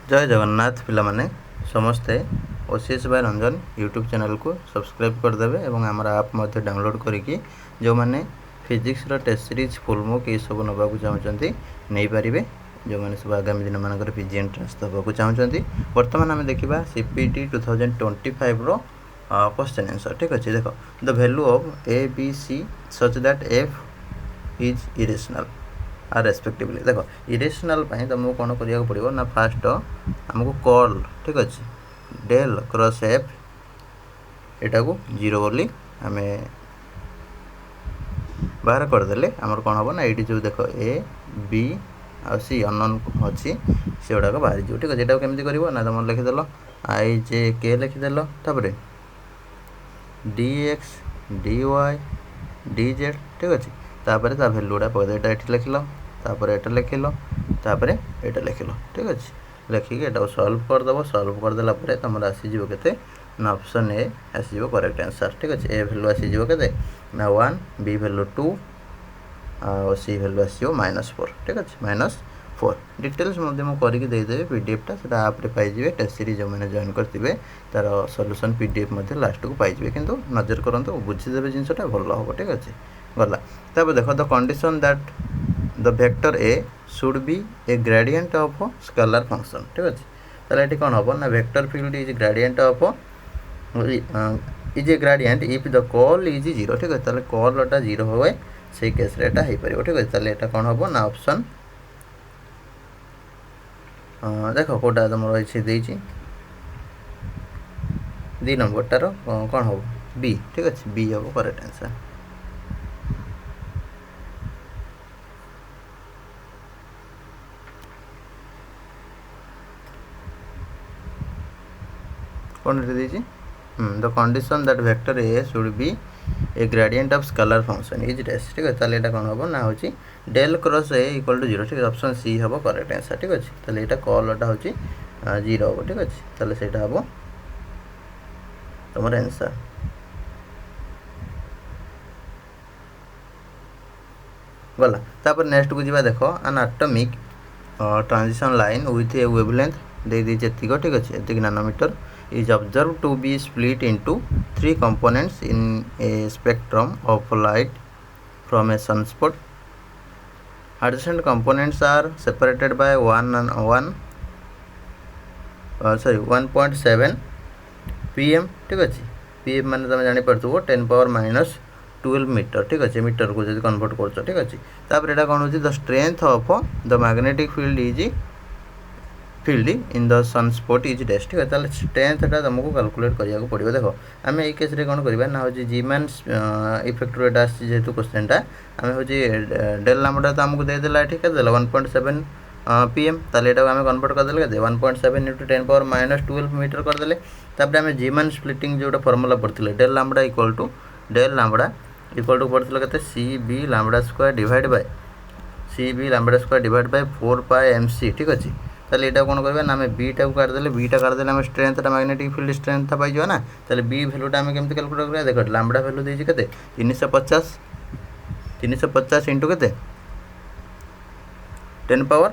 जय जगन्नाथ पिलामाने समस्ते OCS by Ranjan YouTube channel को सब्सक्राइब करदेवे और आमर आप डाउनलोड करके जो मैंने physics test series full book ये सब नवा चाहते नहीं पारे जो मैंने सब आगामी दिन मानक पीजी एंट्रेंस देवाक चाहते बर्तमान आम देखा सीपीटी 2025 रो क्वेश्चन आंसर ठीक अच्छे देख the value of a b c such that f is irrational are respectively देख इरेशनल तुमको कौन करा पड़ो ना फास्ट आमको कॉल ठीक अच्छे डेल क्रॉस एफ एटा को जीरो बोली आम बाहर करदे आमर कौन हम ना ये जो देख A B uh C unknown अच्छी से गुड़ाक बाहर जाओ ठीक है यहाँ केमी कर ना तुम लिखिदेल आई जे के लिखिदेल तापर d x d y d z ठीक अच्छे तापर ता भैल्यू गुड़ा पकड़ ये लिखल तापर एटा लिखल तापर एटा लिखल ठीक अच्छे लिखिकी एटा सल्व करदेव सल्व करदेला तुम आसीज के ना ऑप्शन ए आसीज करेक्ट आंसर ठीक अच्छे ए भैल्यू आसीज के ना 1 बी भैल्यू 2 आ सी भैल्यू आसो -4 ठीक अच्छे -4 डिटेल्स करके देदेवी पीडीएफटा से आप्रे पाइबे टेस्ट सीरीज जो मैंने जॉइन करते तार सॉल्यूशन पीडीएफ लास्ट को पाइबे किंतु नजर करते बुझीदेवे जिनटा भल हम ठीक अच्छे गला तब देख the condition that the vector a should be a gradient of scalar function ठीक अच्छे ताले ये कौन हम ना vector field is gradient of is a gradient if the call is 0 ठीक है कॉलटा 0 हुए से केस एटा हो पार ठीक अच्छे ये कौन हम ना ऑप्शन देख कौटा तुम रही दी नंबरटार कौन हम बी ठीक अच्छे बी हम करेक्ट आंसर कौन दी the condition that vector a should be a gradient of scalar function is dash ठीक है ये कौन हम ना हूँ del cross a equal to 0 ठीक है ऑप्शन सी हम करेक्ट आंसर ठीक अच्छे ये कॉलटा हूँ 0 हम ठीक अच्छे से हम तुम आंसर गला तापर नेक्स्ट को जीवा देख an atomic transition line with a wavelength दे दी ठीक अच्छे एतिक nanometre is observed to be split into 3 components in a spectrum of light from a sunspot. Adjacent components are separated by 1.7 pm ठीक अच्छे pm मान तुम जानी पार्थ 10 पावर -12 मीटर ठीक अच्छे मीटर को जब कन्वर्ट कर ठीक अच्छे तापर एटा कौन हो the strength of the magnetic field is field in the sunspot is dash ठीक है स्ट्रेंथटा तुमको कैलकुलेट करा पड़ो देख आम ये केस कौन करवा ना हूँ जीमैन इफेक्ट एटा जेहेतु क्वेश्चनटा आम हूँ डेल लैम्बडा तो आमको देदेला ठीक है 1.7 pm ताले आम कन्वर्ट करदे 1.7 × 10 पावर -12 मीटर करदे तापर आम जीमैन स्प्लिटिंग जो फर्मूला पढ़ते del lambda equal to del lambda equal to पढ़ते के c b lambda square divide by c b lambda square divide by 4πmc ठीक अच्छे ताले ये कौन करवा ना आम बीटा को काटदे बीटा काटदे आम स्ट्रेंथटा मैग्नेटिक फील्ड स्ट्रेंथ पाइजा ना ताले बी भैल्यूटा आम केमती कैलकुलेट करा देख लैम्बडा भैल्यू देछि केते 350 इंटू केते 10 पावर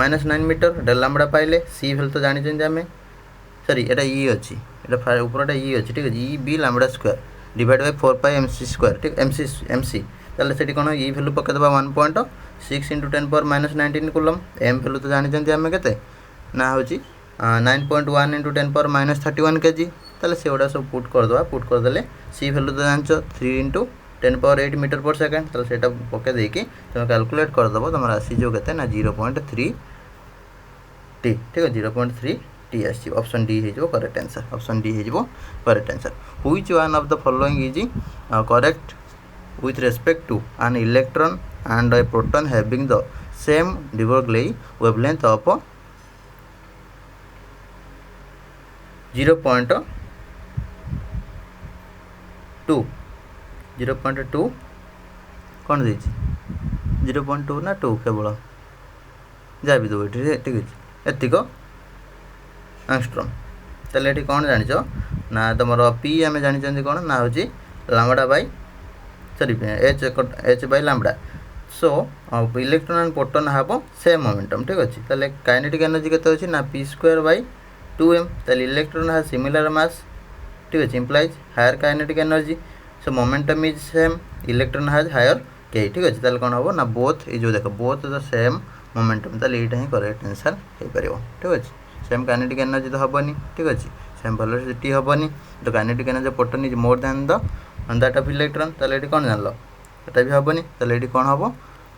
-9 मीटर डेल लैम्बडा पाइले सी भैल्यू तो जानी आम सॉरी एटा ई अच्छी एटा ऊपरटा ई अच्छी ठीक है e B lambda square divide by 4πmc square ठीक एमसी ताले से कौन ई भैल्यू पकईदेवा 1.6 × 10 पावर -19 कूलम एम भैल्यू तो जानी आम के ना हूँ 9.1 × 10 पावर -31 kg ताले से गुड़ा सब पुट करदे सी भैल्यू तो जान 3 × 10 पावर 8 मीटर पर सेकेंड ताले से पकई तुम कैलकुलेट करदेव तुम आसीज के ना 0.3 टी ठीक है 0.3 टी आस ऑप्शन डी हो करेक्ट आंसर ऑप्शन डी हो correct answer which one of the following is correct with respect to an electron and a proton having the same de Broglie wavelength of 0.2 कौन देछि 0.2 ना 2 केवल जा भी दो ठीक है एतिक एंगस्ट्रॉम ताले ये कौन जानिछ ना तुम पी आम जानी कौन ना हूँ lambda by sorry h by lambda so electron and proton have same momentum ठीक अच्छे ताले काइनेटिक एनर्जी केते अछि ना p²/2m ताले इलेक्ट्रॉन हैज सिमिलर मास ठीक अच्छे implies higher kinetic energy so momentum is same electron has higher K ठीक अच्छे ताले कोन हबो ना बोथ ए जो देखो बोथ द सेम मोमेंटम ताले एटा ही करेक्ट आंसर हे परिबो ठीक अच्छे सेम काइनेटिक एनर्जी तो हबनी ठीक अच्छे सेम वेलोसिटी हबनी तो kinetic energy proton is more than that of electron ताले एटी कोन जानलो एटा भी हबनी ताले एटी कोन हबो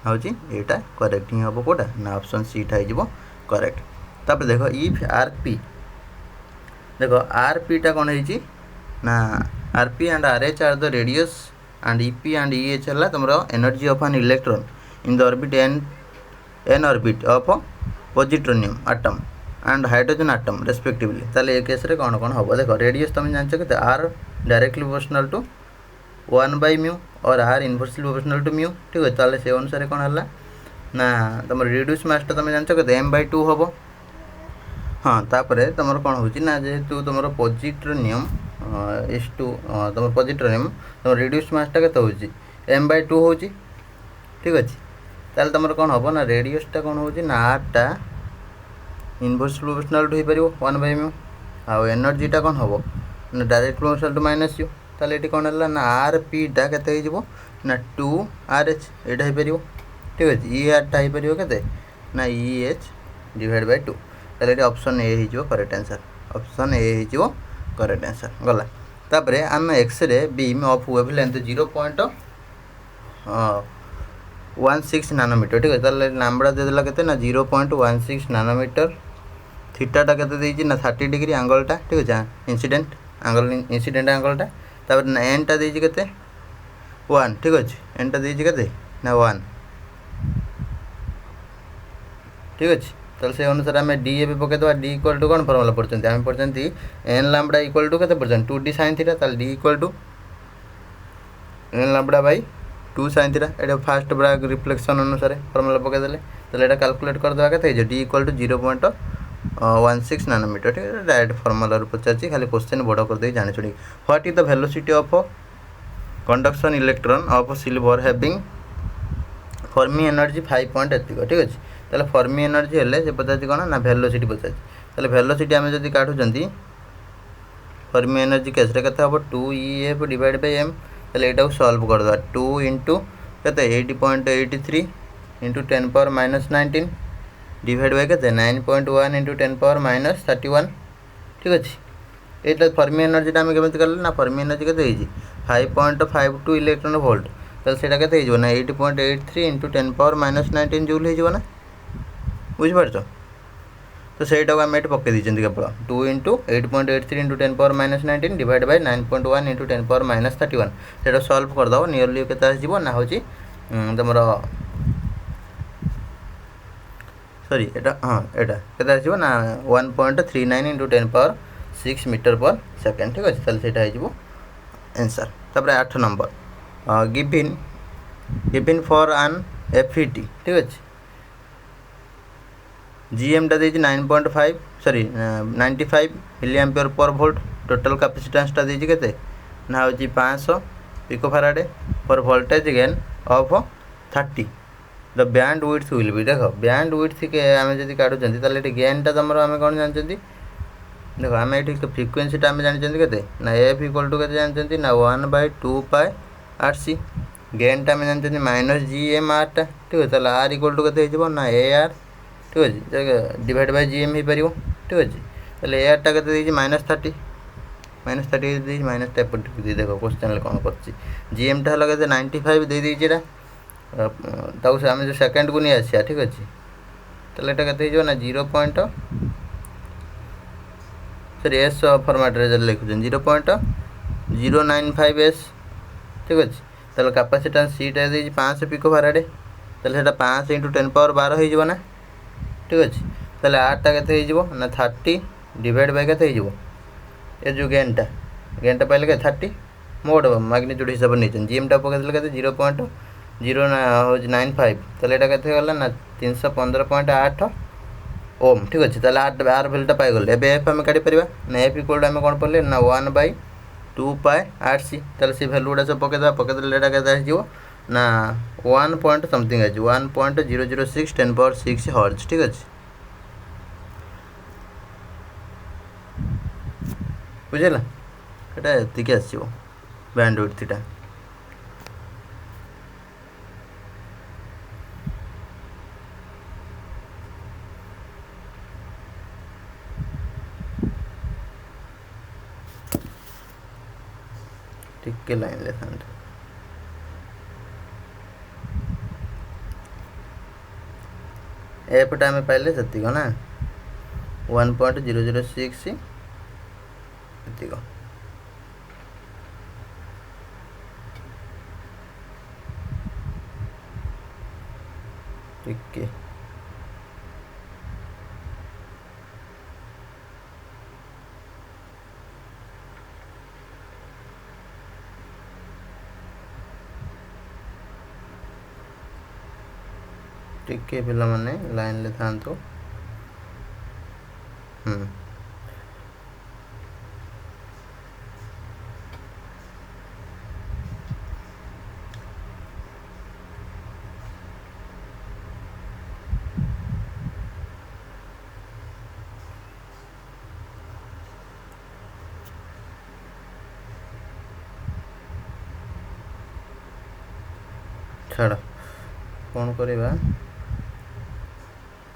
हूँ यहाँ करेक्ट ही हम कौटा ना ऑप्शन सी टा हो करेक्ट तापर देख इफ आरपी देख आरपी टा कौन है ना r p and r h are the radius and e p and e h है तुम energy of an electron in the orbit n orbit of positronium atom and hydrogen atom respectively ताले ए केस रे कौन कौन हम देख रेडियस तुम जानछ के आर डायरेक्टली प्रोपोर्शनल टू 1/μ और are inversely proportional to mu ठीक है ताले से अनुसार कौन है ना तुम रिड्यूस मासटा तुम जानछ के m/2 हम हाँ तापर तुम कौन हो जेहेतु तुम पॉजिट्रोनियम H2 तुम पॉजिट्रोनियम तुम रिड्यूस मासटा के m/2 हो ठीक अच्छे ताले तुम कौन हम ना रेडियसटा कौन हो ना आरटा इनवर्सली प्रोपोर्शनल टू हो पार 1/μ आ एनर्जीटा कौन हम ना डायरेक्ट प्रोपोर्शनल टू -u ताले ये कौन है ना आर पीटा के ना 2RH यहाँ हो ठीक अच्छे ई आरटा हो पार के ना EH / 2 ताले ये ऑप्शन ए हो करेक्ट आंसर ऑप्शन ए हो करेक्ट आंसर गला तापर आम X ray beam of wavelength 0.16 nanometre ठीक है ताले लैम्बडा देदेला के ना 0.16 नानोमीटर थीटाटा के ना 30 डिग्री एंगलटा ठीक अच्छे इंसिडेंट एंगलटा तापर एनटा देछि केते 1 ठीक अच्छे एनटा देछि केते ना 1 ठीक अच्छे ताले से अनुसार आम डी ए पके दवा डी इक्वल टू कौन फॉर्मूला पढ़ते आम पढ़ते एन लैम्बडा इक्वल टू केते पढ़ते 2d sin थीटा ताले d equal to n lambda by 2 sin theta एटा फास्ट ब्रैग रिफ्लेक्शन अनुसार फॉर्मूला पके देले ताले एटा कैलकुलेट कर दवा केते डी इक्वल टू 0.16 नानोमीटर ठीक है डायरेक्ट फॉर्मूला पचार खाली क्वेश्चन बड़ कर दे जाने छोड़ी what is the velocity of conduction electron of silver having Fermi energy 5 point एतिक ठीक अच्छे ताले फर्मी एनर्जी हेले से पचार कौन ना वेलोसिटी पचार ताले वेलोसिटी आम जब काटुंट फर्मी एनर्जी केस के 2EF डिवाइड बाय m ताले एटा सॉल्व कर दवा 2 इंटू के 80.83 इंटू 10⁻19 डिवाइड बाय के 9.1 इंटू 10⁻31 ठीक अच्छे ये फर्मी एनर्जीटा आम केमी कले ना फर्मी एनर्जी के 5.52 इलेक्ट्रॉन वोल्ट ताले सेटा केते हो ना 80.83 इंटू 10⁻19 जूल हो ना बुझिपार तो सहीटा आम ये पकई देते केवल 2 into 8.83 into 10⁻19 divide by 9.1 into 10⁻31 से सॉल्व करदेव नियरली के ना हूँ तुम सॉरी एटा हाँ एटा के ना 1.39 इंटू 10⁻6 मीटर पर सेकेंड ठीक अच्छे ताले सेटा हो आंसर तापर 8 number given for an FET ठीक अच्छे GM टा 9.5 sorry 95 milli ampere per volt total कैपेसिटेंसटा के ना हूँ 500 पिकोफाराड पर voltage gain of 30 the bandwidth will be देख बैंड विड्थ के आम जब काटुंट ताले गेनटा तुम आम कौन जानते देख आम ये फ्रिक्वेन्सीटा आम जानते के ना F इक्वल टू के जानते ना 1/2πRC गेनटा आम जानते -GMR टा ठीक है ताले R इक्वल टू के ना AR ठीक अच्छे डिवाइड बाय GM हो पार ठीक अच्छे ताले AR टा के -30 -30 माइनस टाइप देख क्वेश्चन कौन कर GM टा है 95 दे दीजिए से आम जो सेकेंड को नहीं आसिया ठीक अच्छे ताले के ना 0. सॉरी एस फॉर्मेट रे लिखुन 0.095S ठीक अच्छे ताले कैपेसिटेंस सीटा दे 500 पिकोफाराड ताले 5 इंटू 10⁻12 हो ना ठीक अच्छे ताले आरटा के ना 30 डिवाइड बाय के ये जो गेनटा पाइले के 30 मोड मैग्नीट्यूड हिसाब से नहीं जीएमटा पकड़े के 0.095 ताले के गला ना 315.8 ओम ठीक अच्छे ताले आर भैल्यूटा पाइगले एबे एफ आम काढ़ी पार ना एफ इक्वल टू आम कौन पढ़ले ना 1/2πRC ताले से भैल्यू गुड़ा सब पकईदे पकईदे के ना 1 पॉइंट समथिंग आज 1.006 10⁻6 हर्ज ठीक अच्छे बुझेगा ये आसो बैंडविड्थ टा टिके लाइन ले था एपटा आम पाइले से ना 1.006 टिके टिके पिला माने लाइन ले था छाड़ कौन करवा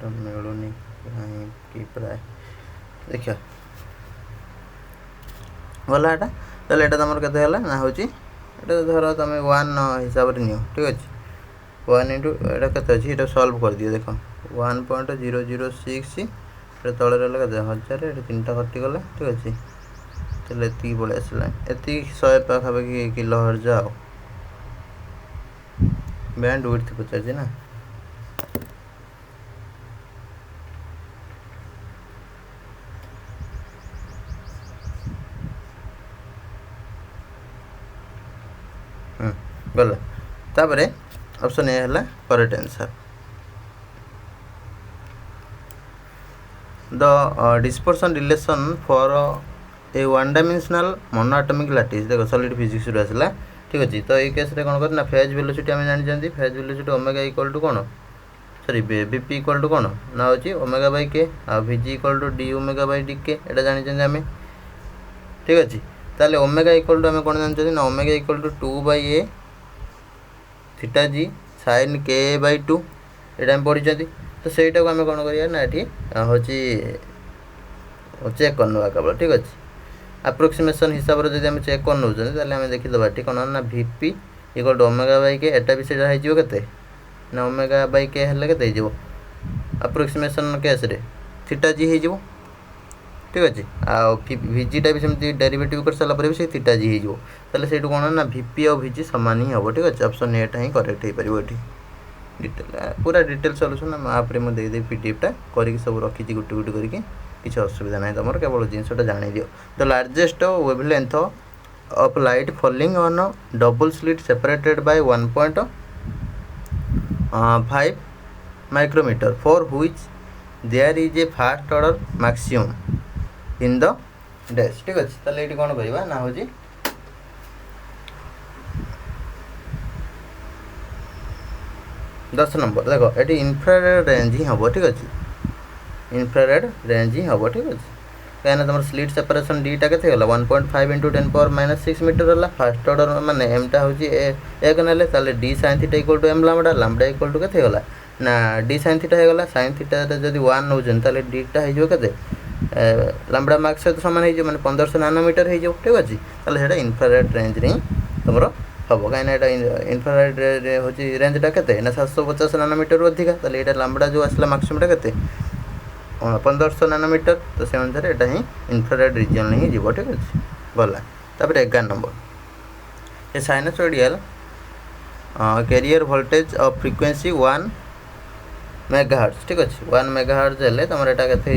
मिलूनी कहीं प्राय देखिए गला एटा ताले एटा तुम के ना हूँ धर तुम 1 हिसाब से नियो ठीक अच्छे 1 इंटू एटा के अच्छी सल्व कर दियो देख 1.006 तले रहा के 1000 ये 3टा कटिगला ठीक अच्छे चलो ये पलि आसला ये 100 पाखापाखि किलो हर्ज आ बैंडविड्थ पचार ना गला तापरे ऑप्शन ए है correct answer the dispersion relation for a one dimensional monoatomic lattice देखो सॉलिड फिजिक्स रू आसला ठीक अच्छे तो ये केस कौन करना फेज वेलोसिटी आम जानी phase velocity omega equal to कौन सॉरी बीपी इक्वल टू कौन ना होची ओमेगा बाई के आ VG equal to d omega by d k एटा जानी आम ठीक अच्छे ताले ओमेगा इक्वल टू आम कौन जानते ना omega equal to 2 by a theta जी साइन के बाई 2 ये पढ़ी तो सहीटा को आम कौन करना ये हूँ चेक करना केवल ठीक अच्छे अप्रोक्सीमेसन हिसाब से जब चेक कर नौ आम देखीदे ये कौन ना v p equal to omega by k एटा भी सीटा होते ना ओमेगा बाई के हेल्ले के अप्रोक्सीमेसन केस रे थीटा जी हो ठीक अच्छे आ भिजिटा भी सेमती डेरिवेटिव कर सारा भी थीटा जी हो से कौन ना वीपी और भिजी सामान ही हम ठीक अच्छे ऑप्शन एटा ही करेक्ट हो पार डिटेल पूरा डिटेल सॉल्यूशन आप मुझे पीडीएफ टा करके सब रखी गोटे गोटे करके किसी असुविधा ना तुम केवल जिनसा जान दियो the largest wavelength of light falling on double slit separated by 1.5 micrometre for which there is a first order maximum in the dash ठीक अच्छे ताले ये कौन कहवा ना हूँ 10 नंबर देखो ये इन्फ्रारेड रेंज ही हम ठीक अच्छे इन्फ्रारेड रेंज ही हम ठीक अच्छे कहीं तुम स्लिट सेपरेशन डीटा के 1.5 इंटू 10⁻⁻6 मीटर है फास्ट ऑर्डर माने एमटा हूँ एक ना d sine theta equal to m lambda lambda equal to के ना डी साइन थीटा होगा साइन थीटा जब 1 नौ डीटा हो लाम्बडा मार्क सहित सामान हो मैंने 1500 नानोमीटर हो ठीक अच्छे ताले इन्फ्रारेड रेंज रे तुम हम कहीं इन्फ्रारेड हूँ रेंजटा के 750 नानोमीटर अधिका ये लाम्बडा जो आसला मैक्सिमम के 1500 नानोमीटर तो से अनुसार यहाँ ही इन्फ्रारेड रिजन ही जीव ठीक अच्छे गला तापर 11 number a sinusoidal carrier voltage of frequency 1 megahertz ठीक अच्छे 1 मेगाहर्ट्ज हेल्ले तुम यहाँ के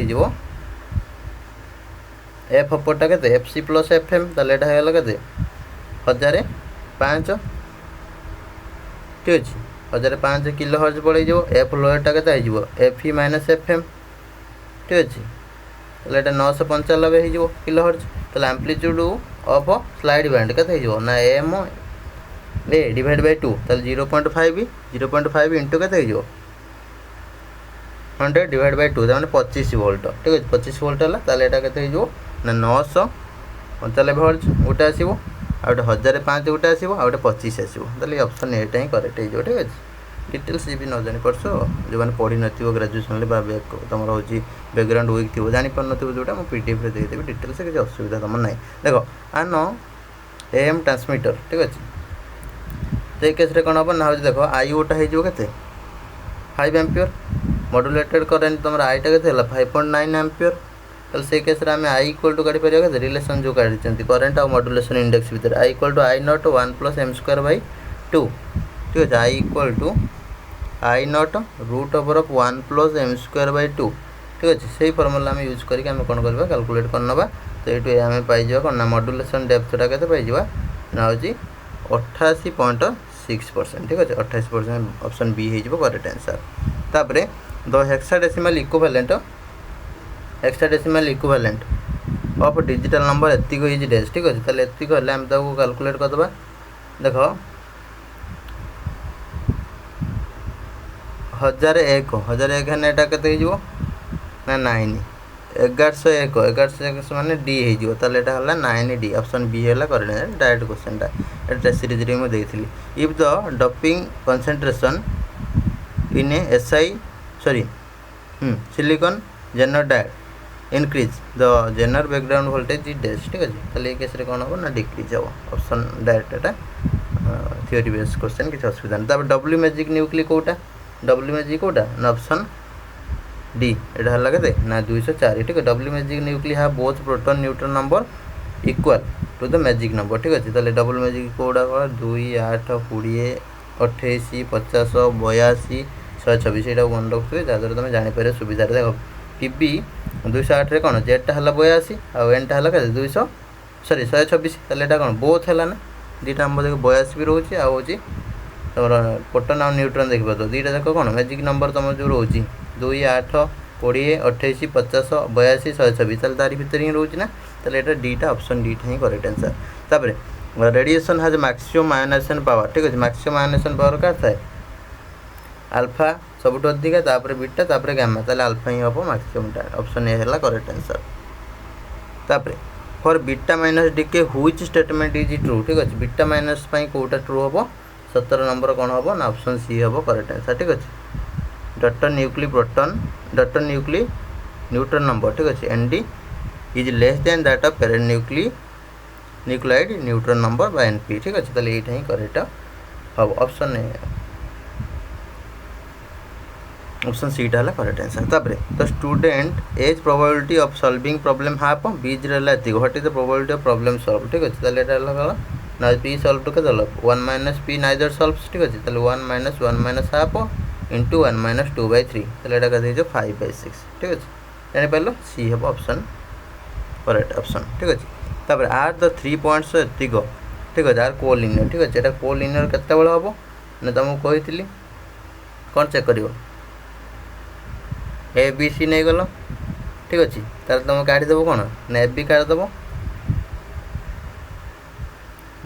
एफ अपरटा के f c plus f m ताले यहाँ के 1005 ठीक अच्छे 1005 किलो हर्ज पड़े एफ लोअरटा के f e minus f m ठीक अच्छे ये 995 हो किलो हर्ज तो एम्पलीट्यूड ऑफ स्लाइड बैंड के ना एम ए डिवाइड बाय 2 ताले 0.5 इंटू के 100 डिवाइड बाय 2 मैंने 25 वोल्ट ठीक है 25 वोल्ट है ताले एटा केते हो ना 995 वोल्ट गोटे आसो आउटे 1005 गोटे आसो आउटे 25 आसो ताले ऑप्शन एटा ही करेक्ट हो ठीक है। डिटेल्स भी न जानी पार्स जो मैंने पढ़ी न ग्राजुएसन तुम हो बैकग्राउंड वीक थी जापार न जोटा मुझे पीडीएफ देदेवी डिटेल्स किसी असुविधा तुम ना देख आन एम ट्रांसमीटर ठीक अच्छे तो ये केस कौन हम ना देख आई ओटा हो 5 एम्पियर मॉड्यूलेटेड करेंट तुम आईटा के 5.9 एम्पियर तो से केस आम आई इक्वल टू काढ़ी पार रिलेसन जो काढ़ी करेंट और मॉड्यूलेशन इंडेक्स भितर I equal to I naught 1 plus m square by 2 ठीक अच्छे I equal to I naught root over of 1 plus m square by 2 ठीक अच्छे से फर्मुला आम यूज करके आम कौन करवा कैलकुलेट करना तो ये आम पाइजा कौन ना मॉड्यूलेशन डेप्थटा के पाइजा ना हूँ 88.6% ठीक अच्छे 28% ऑप्शन बी हो करेक्ट आंसर। तापर the hexadecimal equivalent of digital number एतिक इज डेज ठीक अच्छे ताले एतिक हेल्ले आम ताको कैलकुलेट करदबा देख 1001 है एटा केते हो ना 9 1101 माने डी हो ताले एटा हला 9D ऑप्शन बी है करेक्ट डायरेक्ट क्वेश्चनटा एटा सीरीज रे मैं देइथिली if the doping concentration in a silicon zener diode increase the zener background voltage is dash ठीक अच्छे ताले ये केस रे कौन हम ना डिक्रीज हम ऑप्शन डायरेक्ट एटा थ्योरी बेस्ड क्वेश्चन किसी असुविधा नहीं। तापर डब्ल्यू मैजिक न्यूक्ली कोटा डब्ल्यू मैजिक कोटा ना ऑप्शन डी एटा हला केते ना 204 ठीक है doubly magic nuclei have both proton neutron number equal to the magic number ठीक अच्छे ताले डबल मैजिक कोटा 2 8 20 28 50 82 126 यहाँ मन रखुए जहाँद्वारा तुम जापर सुविधा देख पीबी 208 रे कौन जेडटा है 82 आउ एनटा है 200 सॉरी 126 ताले एटा कौन बोथ है ना दीटा नंबर देख 82 भी रोचे आउ तुम प्रोटॉन आउ न्यूट्रॉन देख तो दीटा जाक कौन मैजिक नंबर तुम जो रोचे 2 8 20 28 50 82 126 ताले तारी भितर ही रोचे ना ताले एटा डीटा ऑप्शन डीटा ही करेक्ट आंसर। तापर radiation has maximum ionisation power ठीक अच्छे मैक्सिमम आयोनाइजेशन पावर क्या थाए अल्फा सबुठ अधिका तापर बीटा तापर गामा ताले अल्फा ही हम मैक्सिमम ऑप्शन ए है करेक्ट आंसर। तापर for beta minus decay which statement is true ठीक अच्छे बीटा माइनस कौटा ट्रू हम 17 नंबर कौन हम ना ऑप्शन सी हम करेक्ट आंसर ठीक अच्छे daughter nuclei proton daughter nuclei neutron number ठीक अच्छे n d is less than that of parent nucleoid neutron number by n p ठीक अच्छे ताले एटा ही करेक्ट हम ऑप्शन ए ऑप्शन सीटा है करेक्ट आंसर। तापर the student has probability of solving problem half बीज रही what is the probability of problem solve ठीक अच्छे ताले एटा कौन ना पी सॉल्व टू के 1 माइनस पी नाइदर सॉल्व्स ठीक अच्छे ताले 1 माइनस हाफ इंटू 1 2/3 ताले एटा कहते 5/6 ठीक अच्छे जापर सी हम ऑप्शन करेक्ट ऑप्शन ठीक अच्छे। तापर आर द 3 पॉइंट्स एतिक ठीक अच्छे आर कोलिनियर ठीक अच्छे एटा कोलिनियर केते बेले हम ना तुमको कही कौन चेक कर ए बी सी नहीं गल ठीक अच्छे तार तुम काढ़ीदेव कौन ना ए बी काढ़ीदेव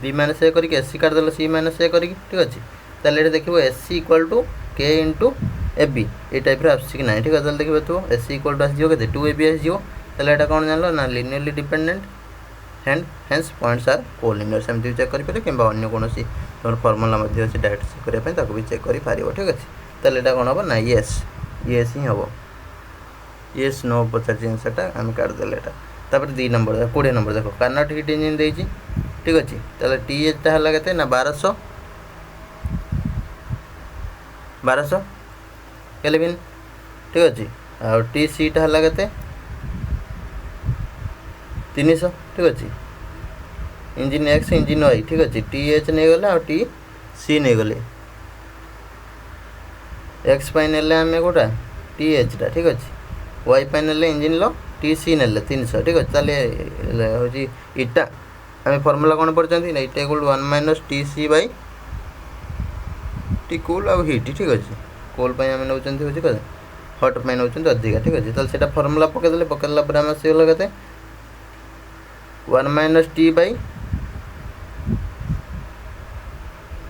बी माइनस ए करके एस सी काढ़ीदेल सी माइनस ए करके ठीक अच्छे ताले ये देखो एस सी इक्वल टू के इंटू ए बी ये टाइप आसी ना ठीक है देखिए तो एस सी इक्वल टू आसो के 2 ए बी आसो ताले कौन जान ना linearly dependent and hence points are collinear सेमती चेक करें कि अन्य कौन तुम फर्मुला अच्छे डायरेक्ट चेक करने भी चेक कर ठीक अच्छे ताले कौन हम ना येस येस ही हम येस नो पचार आंसरटा आम काढ़देल एटा। तापर 2 नंबर 20 नंबर देख कार्नोट हिट इंजिन देती ठीक अच्छे ताले टी एचटा है के ना 1200 केल्विन ठीक अच्छे आ टी सीटा है के 300 ठीक अच्छे इंजिन एक्स इंजिन वाई ठीक अच्छे टी एच नहीं गले आ टी सी नहीं गले एक्स पाई आम गोटा टी एचटा ठीक अच्छे वाई पाई इंजिन लो टी सी ने 300 ठीक अच्छे ताले हूँ इटा आम फर्मुला कौन पढ़ते ना eta equal 1 minus t c by t cool आउ हिट ठीक अच्छे कूल आम नौ हूँ हट पाई नौ अधिका ठीक अच्छे ताले से फर्मुला पकईदे पकड़ला आम आसगला के 1 minus t by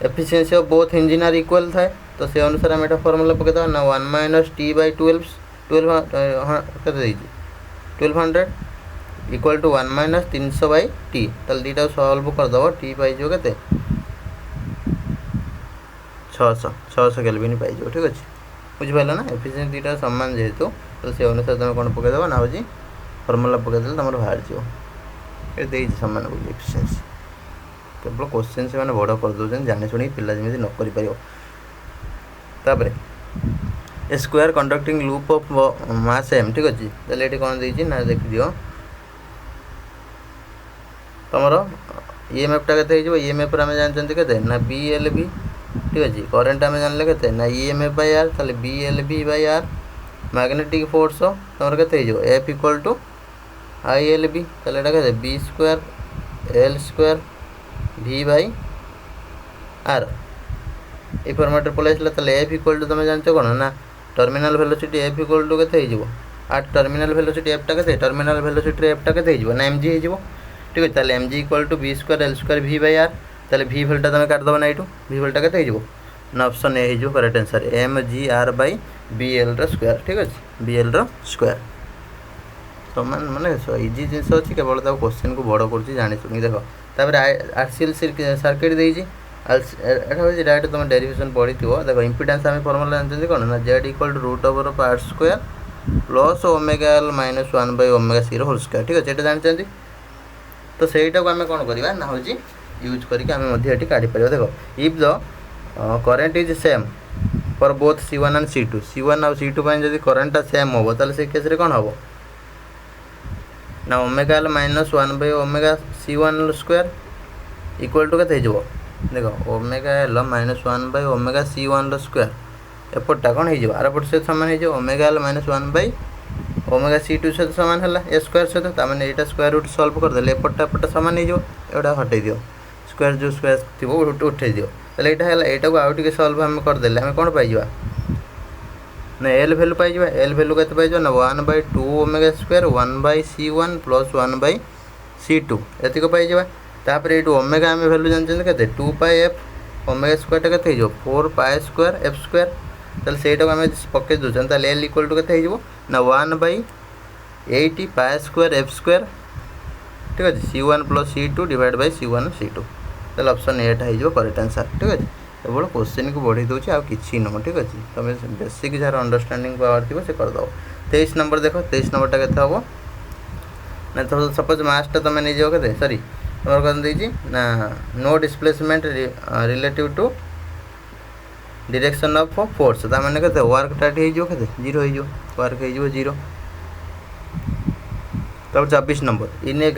efficiency of both engine are equal थाए तो से अनुसार आम एटा फॉर्मूला पकेदा ना 1 माइनस टी बाय 12 केते 1200 equal to 1 minus 300 by t ताल दीटा सॉल्व कर दबो टी पाई जो केते 600 केल्विन पाई जो ठीक अछि बुझि पाइला ना एफिशिएंसी दीटा समान जेहेतु तो से अनुसार तुम कोन पके दबो ना होजी फॉर्मूला पके देल तमर बाहर जियो ए देई समान बुझि एफिशिएंसी केवल क्वेश्चन से माने बड़ कर दोजन जाने सुनी पिला जेमिति न करि परियो तापरे a square conducting loop of mass m ठीक अछि तले एटी कोन देई छि ना देख दियो तमरो ईएमएफ टा केते हिजो ईएमएफ रा में जानचंती केते ना बीएलबी ठीक अछि करंट में जानले केते ना ईएमएफ बाय आर तले BLV by R magnetic force तमरो केते हिजो एफ इक्वल टू आईएलबी तले एटा केते B square L square v by R ए फॉर्मेट पळेसला तले एफ इक्वल टू तमे जानचो कोन ना terminal velocity F equal to केते हिजो आ टर्मिनल वेलोसिटी एफ टा केते टर्मिनल वेलोसिटी एफ टा केते हिजो ना mg हिजो ठीक है ताले mg equal to b square l square v by r ताले v वैल्यू तमे काट दबो ना इटू v वैल्यू केते हिजो ना ऑप्शन ए हिजो correct answer mg r by bl रो स्क्वायर ठीक है bl रो स्क्वायर समान माने इजी जिंस अछि केवल ता क्वेश्चन को बड़ करछि जानि सुनि देखो तापर आरसीएल सर्किट देई छि एटा हो डायरेक्ट तुम डेरिवेशन पढ़िथिबो देखो इंपिडेंस हम फार्मूला जानते कोन ना z equal to root over of r square plus omega l minus 1 by omega c रो होल स्क्वायर ठीक है एटा जानचंती तो सेटा को हम कोन करबा ना हो जी यूज करके हम मध्ये एटी काढी परियो देखो if the current is same for both c1 and c2 c1 और c2 पय जदी करंट सेम होबो ताले से केस रे कोन होबो ना omega l minus 1 by omega c1 square equal to केते हिजो देखो omega l minus 1 by omega c1 square एपटा कोन हिजो आर पट से समान हिजो omega l minus 1 by omega c2 से समान हला a स्क्वायर से त माने एटा स्क्वायर रूट सॉल्व कर देले एपटा समान हिजो एटा हटै दियो स्क्वायर जो स्क्वायर थिबो उठै दियो तले एटा हला एटा को आउट के सॉल्व हम कर देले हम कोन पाइ जबा ना एल वैल्यू पाइ जबा एल वैल्यू केते पाइ जबा ना 1 by 2 omega square 1 by c1 plus 1 by c2 एति को पाइ जबा तापर एटू ओमेगा हम वैल्यू जानछन केते 2 पाई f ओमेगा स्क्वायर टा केते हिजो 4 पाई स्क्वायर f स्क्वायर तले सेटा को हम पके दोछन तले l इक्वल टू केते हिजो ना 1 by 80 pi square f square ठीक है c1 plus c2 divide by c1 c2 तले ऑप्शन ए टा हिजो करेक्ट आंसर ठीक है केवल क्वेश्चन को बढ़ी दोछि आ किछि न ठीक है तमे बेसिक जार अंडरस्टैंडिंग पावर थिबो से कर दो 23 नंबर देखो 23 नंबर टा केते हबो ना तो सपोज मास टा तमे नै जो केते सॉरी तमर कोन देछि ना no displacement relative to direction of force ता माने केते वर्क टा हे जो केते 0 हे जो वर्क हे जो 0 तब 24 नंबर इन ए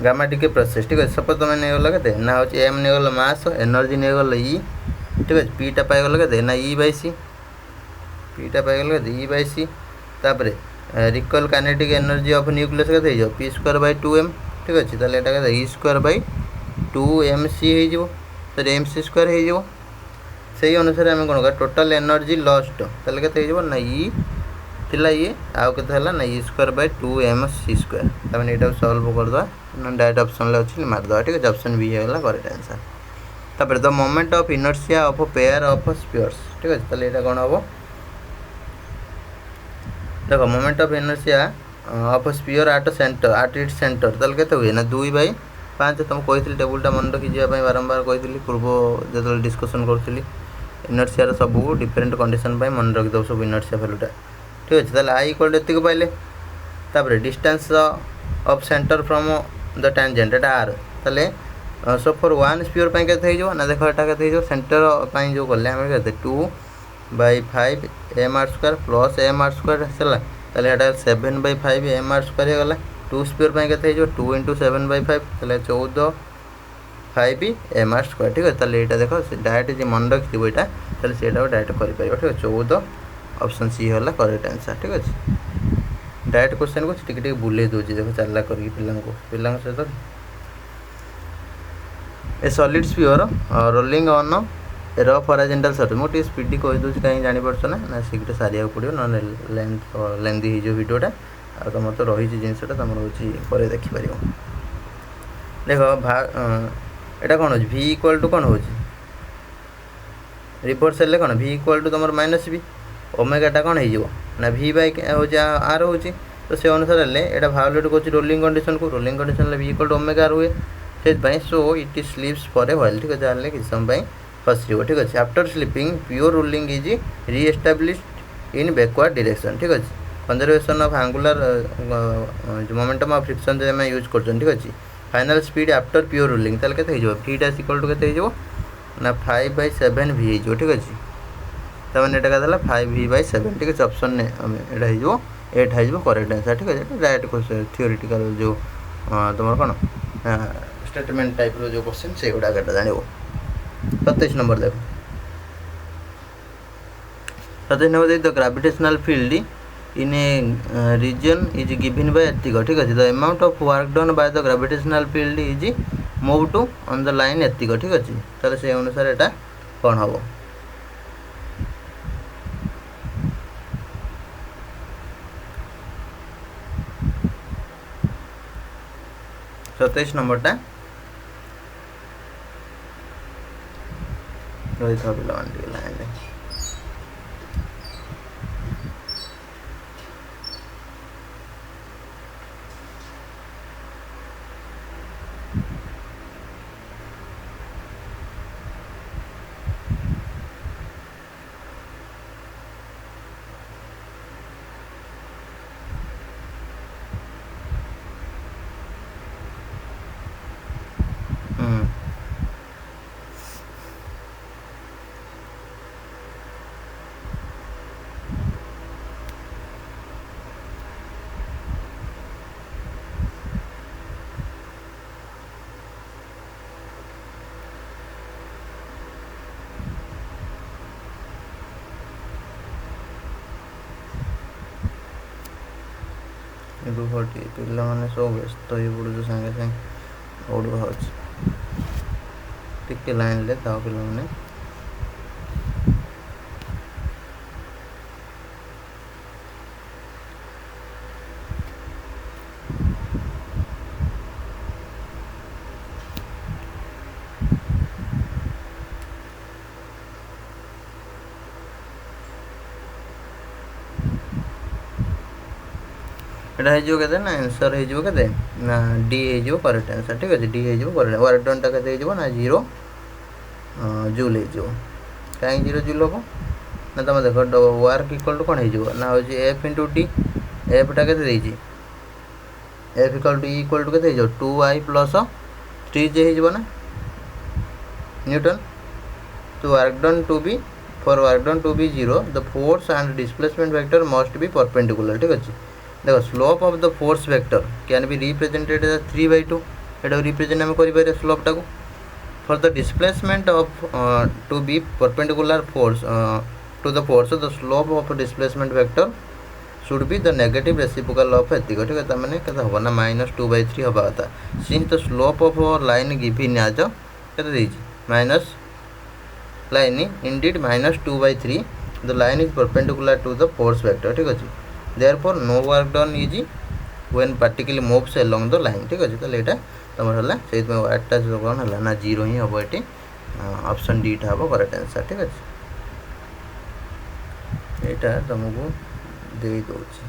गामा टिके प्रोसेस ठीक है सपोज तुम नहीं गल के ना हो एम नहीं गल मास एनर्जी नहीं गल ई ठीक है पी टा पाई गल के ना ई बाय सी पी टा पाई गल ई बाय सी तापर recall kinetic energy of nucleus के जो पी स्क्वायर बाय 2m ठीक अछि ताले एटा के ई स्क्वायर बाय 2mc हे जो सर mc स्क्वायर हे जो सेही अनुसार हम कोन टोटल एनर्जी लॉस्ट ताले के हे जो ना ई थिला ये आउ के हला ना E square by 2mc square तमने एटा सॉल्व कर दो ना डायरेक्ट ऑप्शन ले अछि मार दो ठीक है ऑप्शन बी हेला करेक्ट आंसर तापर the moment of inertia of a pair of spheres ठीक है ताले एटा कोन हबो देखो moment of inertia of sphere at centre at its centre ताले केते हुए ना 2/5 तुम कहितली टेबुलटा मन रखि जिया पय बारंबार कहितली पूर्व जतल डिस्कशन करतली इनर्शिया रो सब डिफरेंट कंडीशन पय मन रखि दो सब इनर्शिया वैल्यूटा ठीक है ताले i इक्वल टू एतिक पाइले तापर distance of centre from the tangent Etah r ताले सो फॉर वन स्फीयर पय केते हे जो ना देखो एटा केते हे जो सेंटर पय जो करले हम केते 2/5 mr square plus mr square हला ताले एटा 7/5 mr स्क्वायर हे गला 2 स्फीयर पय केते हे जो 2 * 7/5 ताले 14 5 mr स्क्वायर ठीक है ताले एटा देखो डायरेक्ट जे मन रखिबो एटा ताले सेटा डायरेक्ट करि परिबो ठीक है 14 ऑप्शन सी होला करेक्ट आंसर ठीक है डायरेक्ट क्वेश्चन को टिक टिक बुले दोजी देखो चलला करके पिल्ला से तो ए solid sphere rolling on A rough horizontal surface मोटी स्पीड कहि दोजी कहीं जानि परछो ना शीघ्र सारिया पड़ियो न लेंथी ही जो वीडियोटा आ तुम तो रही जिनसटा तुम होची परे देखि परियो देख एटा कौन हो भि इक्वाल टू कौन हो रिवर्स हेल्ले कौन भि इक्वाल टू तुम माइनस बी ओमेगाटा कौन हो ना भि बाई हूँ आर हो तो से अनुसार हेल्ले यहाँ भायोलेट कर रोलिंग कंडीशन को रोलिंग कंडीशन भि इक्वाल टू ओमेगा आर हुए से so it slips for a while ठीक है किसी समय फसर ठीक अच्छे after slipping pure rolling is reestablished in backward direction ठीक अच्छे conservation of angular momentum of friction जो यूज कर ठीक अच्छे final speed after pure rolling ताल के भि डैश इक्वल टू के ना 5/7 भि हो ठीक अच्छे तमें यहाँ 5v/7 ठीक है ऑप्शन ने यहाँ 8 हो करेक्ट आंसर ठीक है डायरेक्ट क्वेश्चन थियोरेटिकल जो तुम कौन स्टेटमेंट टाइप रो जो क्वेश्चन से गुड़ा जान 27 नंबर देख 27 number the gravitational field in a region is given by एतिक ठीक है the amount of work done by the gravitational field is move to on the line एतिक ठीक अच्छे ताले से अनुसार यहाँ कौन हम 27 नंबरटा रही था पे लाइन रुहटी पिला माने सब व्यस्त हो पड़ू सागे सागे ओड टिके लाइन ले था पिला माने यहाँ हो ना आंसर हो ना डी हो करेक्ट आंसर ठीक अच्छे डी हो करेक्ट वर्क डन टा के ना 0 जूल हो कहीं 0 जूल हम ना तुम देख वर्क इक्वल टू कौन हो ना हूँ एफ इंटू टी एफ टा के f equal to equal to के 2i प्लस 3j हो ना न्यूटन तो work done to be for work done to be 0 the force and displacement vector must be perpendicular ठीक अच्छे देखो slope of the force vector can be represented as 3/2 एटा represent आम कर slope टाको for the displacement of to be perpendicular force to the force the slope of displacement vector should be the negative reciprocal of एतिक ठीक है मैंने कैसे हम ना -2/3 हवा कथा since the slope of line given as के minus line indeed -2/3 the line is perpendicular to the force vector ठीक अच्छे therefore no work done is when particle moves along the line ठीक अच्छे तो तुम से वार्डटा कौन है ना 0 ही हम ये ऑप्शन डी टा हम करेक्ट आंसर ठीक अच्छे यहाँ तुमको दे दूसरी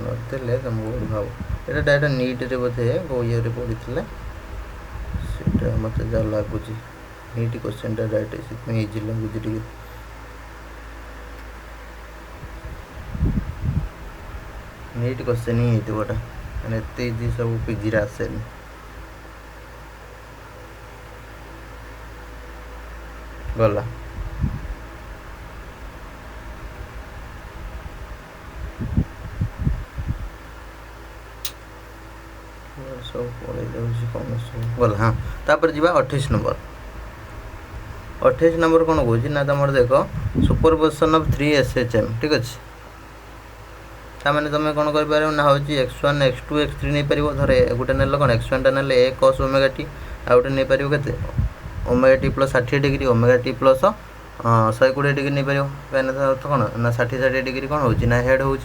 नदेले तुमको भाव ये डायरेक्ट नीट बोधे को ये पढ़ी मत जहाँ लगुच नीट क्वेश्चन डायरेक्ट इजी लगुच टे नीट क्वेश्चन ही होटा मैंने इजी सब पीजी आसे गला सब पड़े कौन सब गला हाँ तापर जी 28 नंबर 28 नंबर कौन कौन ना तुम देख सुपरपोजिशन ऑफ 3 SHM ठीक अच्छे ताने तुम कौन कर ना हूँ x1 x2 x3 नहीं पार धरे गोटे ने कौन x1 टा ने ए cos ओमेगा टी आ गए नहीं पार के omega T plus 60 degree omega T plus 120 degree नहीं पार कहीं कौन ना 60 डिग्री कौन हो हेड हो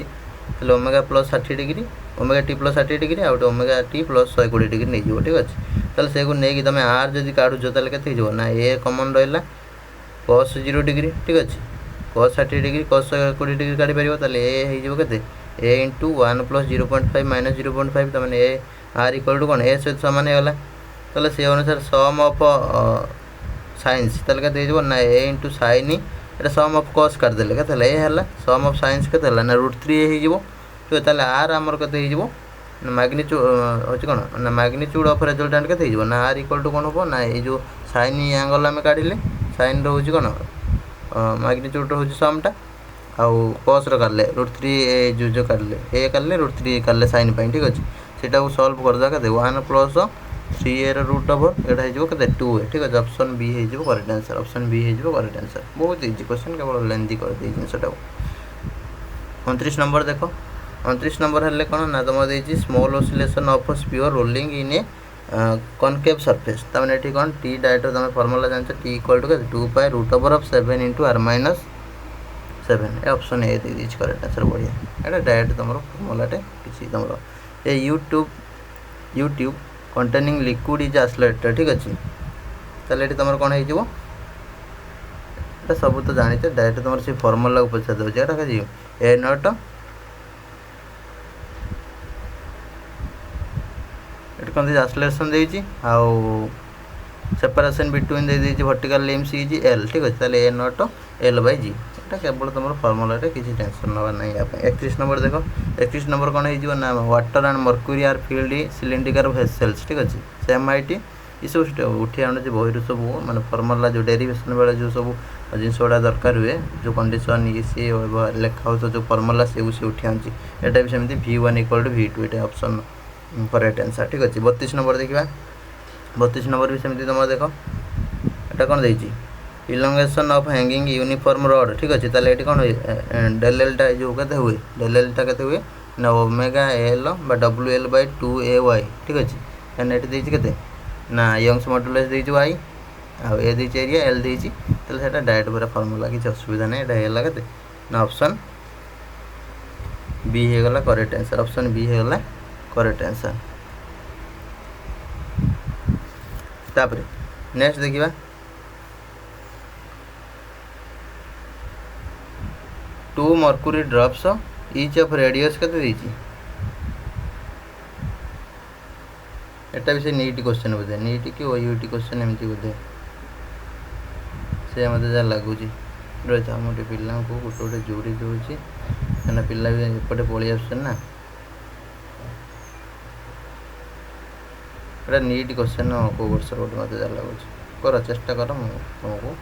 ताले omega plus 60 degree omega T plus 60 degree out omega T plus 120 degree नहीं जीवो ठीक अच्छे ताले से नहीं तुम आर जदि काढ़ुच ताले केते हो ना ए कॉमन रहा cos 0 डिग्री ठीक अच्छे cos 60 डिग्री cos 120 डिग्री काढ़ी पार ताले ए हो के ए इंटू 1 प्लस 0.5 माइनस 0.5 तमें ए आर इक्वल टू कौन ए सहित सामान होगा ताले से अनुसार सम ऑफ साइंस ताले केते हो ना ए into sine Etah some of cos काटदेले केते ए हला सम ऑफ साइंस केते हला ना √3 हो ठीक ताले आर आमर केते हो मैग्नीट्यूड होची कौन ना मैग्नीट्यूड ऑफ रिजल्टेंट केते हो ना आर इक्वल टू कौन हो ना ये जो साइन एंगल आम काढ़िले साइन रोचे कौन मैग्नीट्यूड रोचे समटा आउ cos काले √3 जो काढ़ले ए काढ़ले √3 काढ़ले साइन ठीक अच्छे सेटा सल्व करदे के 1 प्लस 3a रूट ओवर एटा हो के 2a ठीक है ऑप्शन बी हो करेक्ट आंसर ऑप्शन बी हो करेक्ट आंसर बहुत इजी क्वेश्चन केवल लेंथी कर दे जिनसटा 29 नंबर देखो 29 नंबर हेल्ले कौन ना तुम देखिए small oscillation of sphere rolling in a concave surface तमें ये कौन टी डायरेक्ट तुम फर्मुला जानते T equal to 2 pi root over of 7 into r minus 7 ए ऑप्शन ए दे दीजिए करेक्ट आंसर बढ़िया एटा डायरेक्ट तुम फर्मुलाटे किसी तुम a U tube containing liquid is accelerated ठीक अच्छे ताले तुम कौन हो सब तो जानी डायरेक्ट तुम से फर्मुला को पचार दूसरे एटा कह ए नट ये कौन एक्सेलरेशन देती आउ सेपरेशन बिटवीन दे देती वर्टिकल लिम्स इज एल ठीक अच्छे ताले ए नट एल बाय जी एटा केवल तुम फर्मुला किसी टेंशन नवा नहीं 31 नंबर देखो 31 नंबर कौन हो ना water and mercury are filled cylindrical vessels ठीक अच्छे सेम हाइट ये सब उठी आनु बही सब माने फर्मुला जो डेरिवेशन बेले जो सब जिनस गुड़ा दरकार हुए जो कंडीशन ये सी लेखा हो जो फर्मुला से उठी आनी यहाँ भी सेमती V1 इक्वल टू V2 ये ऑप्शन करेक्ट आंसर ठीक अच्छे 32 नंबर देखा 32 नंबर भी सेमती तुम देख यहाँ कौन देती इलंगेशन ऑफ हैंगिंग यूनिफॉर्म रड ठीक अच्छे ताले ये कौन डेल एलटा जो कहते हुए डेल एलटा कहते हुए ना omega L WL bye 2AY ठीक अच्छे कहना ये देते ना यंग्स मॉड्यूलस देती y आउ ए देती एरिया एल देती ताले डायरेक्ट पूरा फर्मुला किसी असुविधा नहीं यहाँ है ना ऑप्शन बी होगला करेक्ट आंसर ऑप्शन बी होगला करेक्ट आंसर तापर नेक्स्ट देखिबा 2 mercury drops each of radius केते देती एटा भी से नीट क्वेश्चन बोधे नीट कि ओयूटी क्वेश्चन एमती बोधे से मत जहाँ लगुच रही था मोटे पिला को गोटे गोटे जोड़ी दूसरी क्या पिला भी एपटे पलि आसना एटा नीट क्वेश्चन कौ वर्ष गोटे मत जहाँ लगुच कर चेष्टा कर तुमको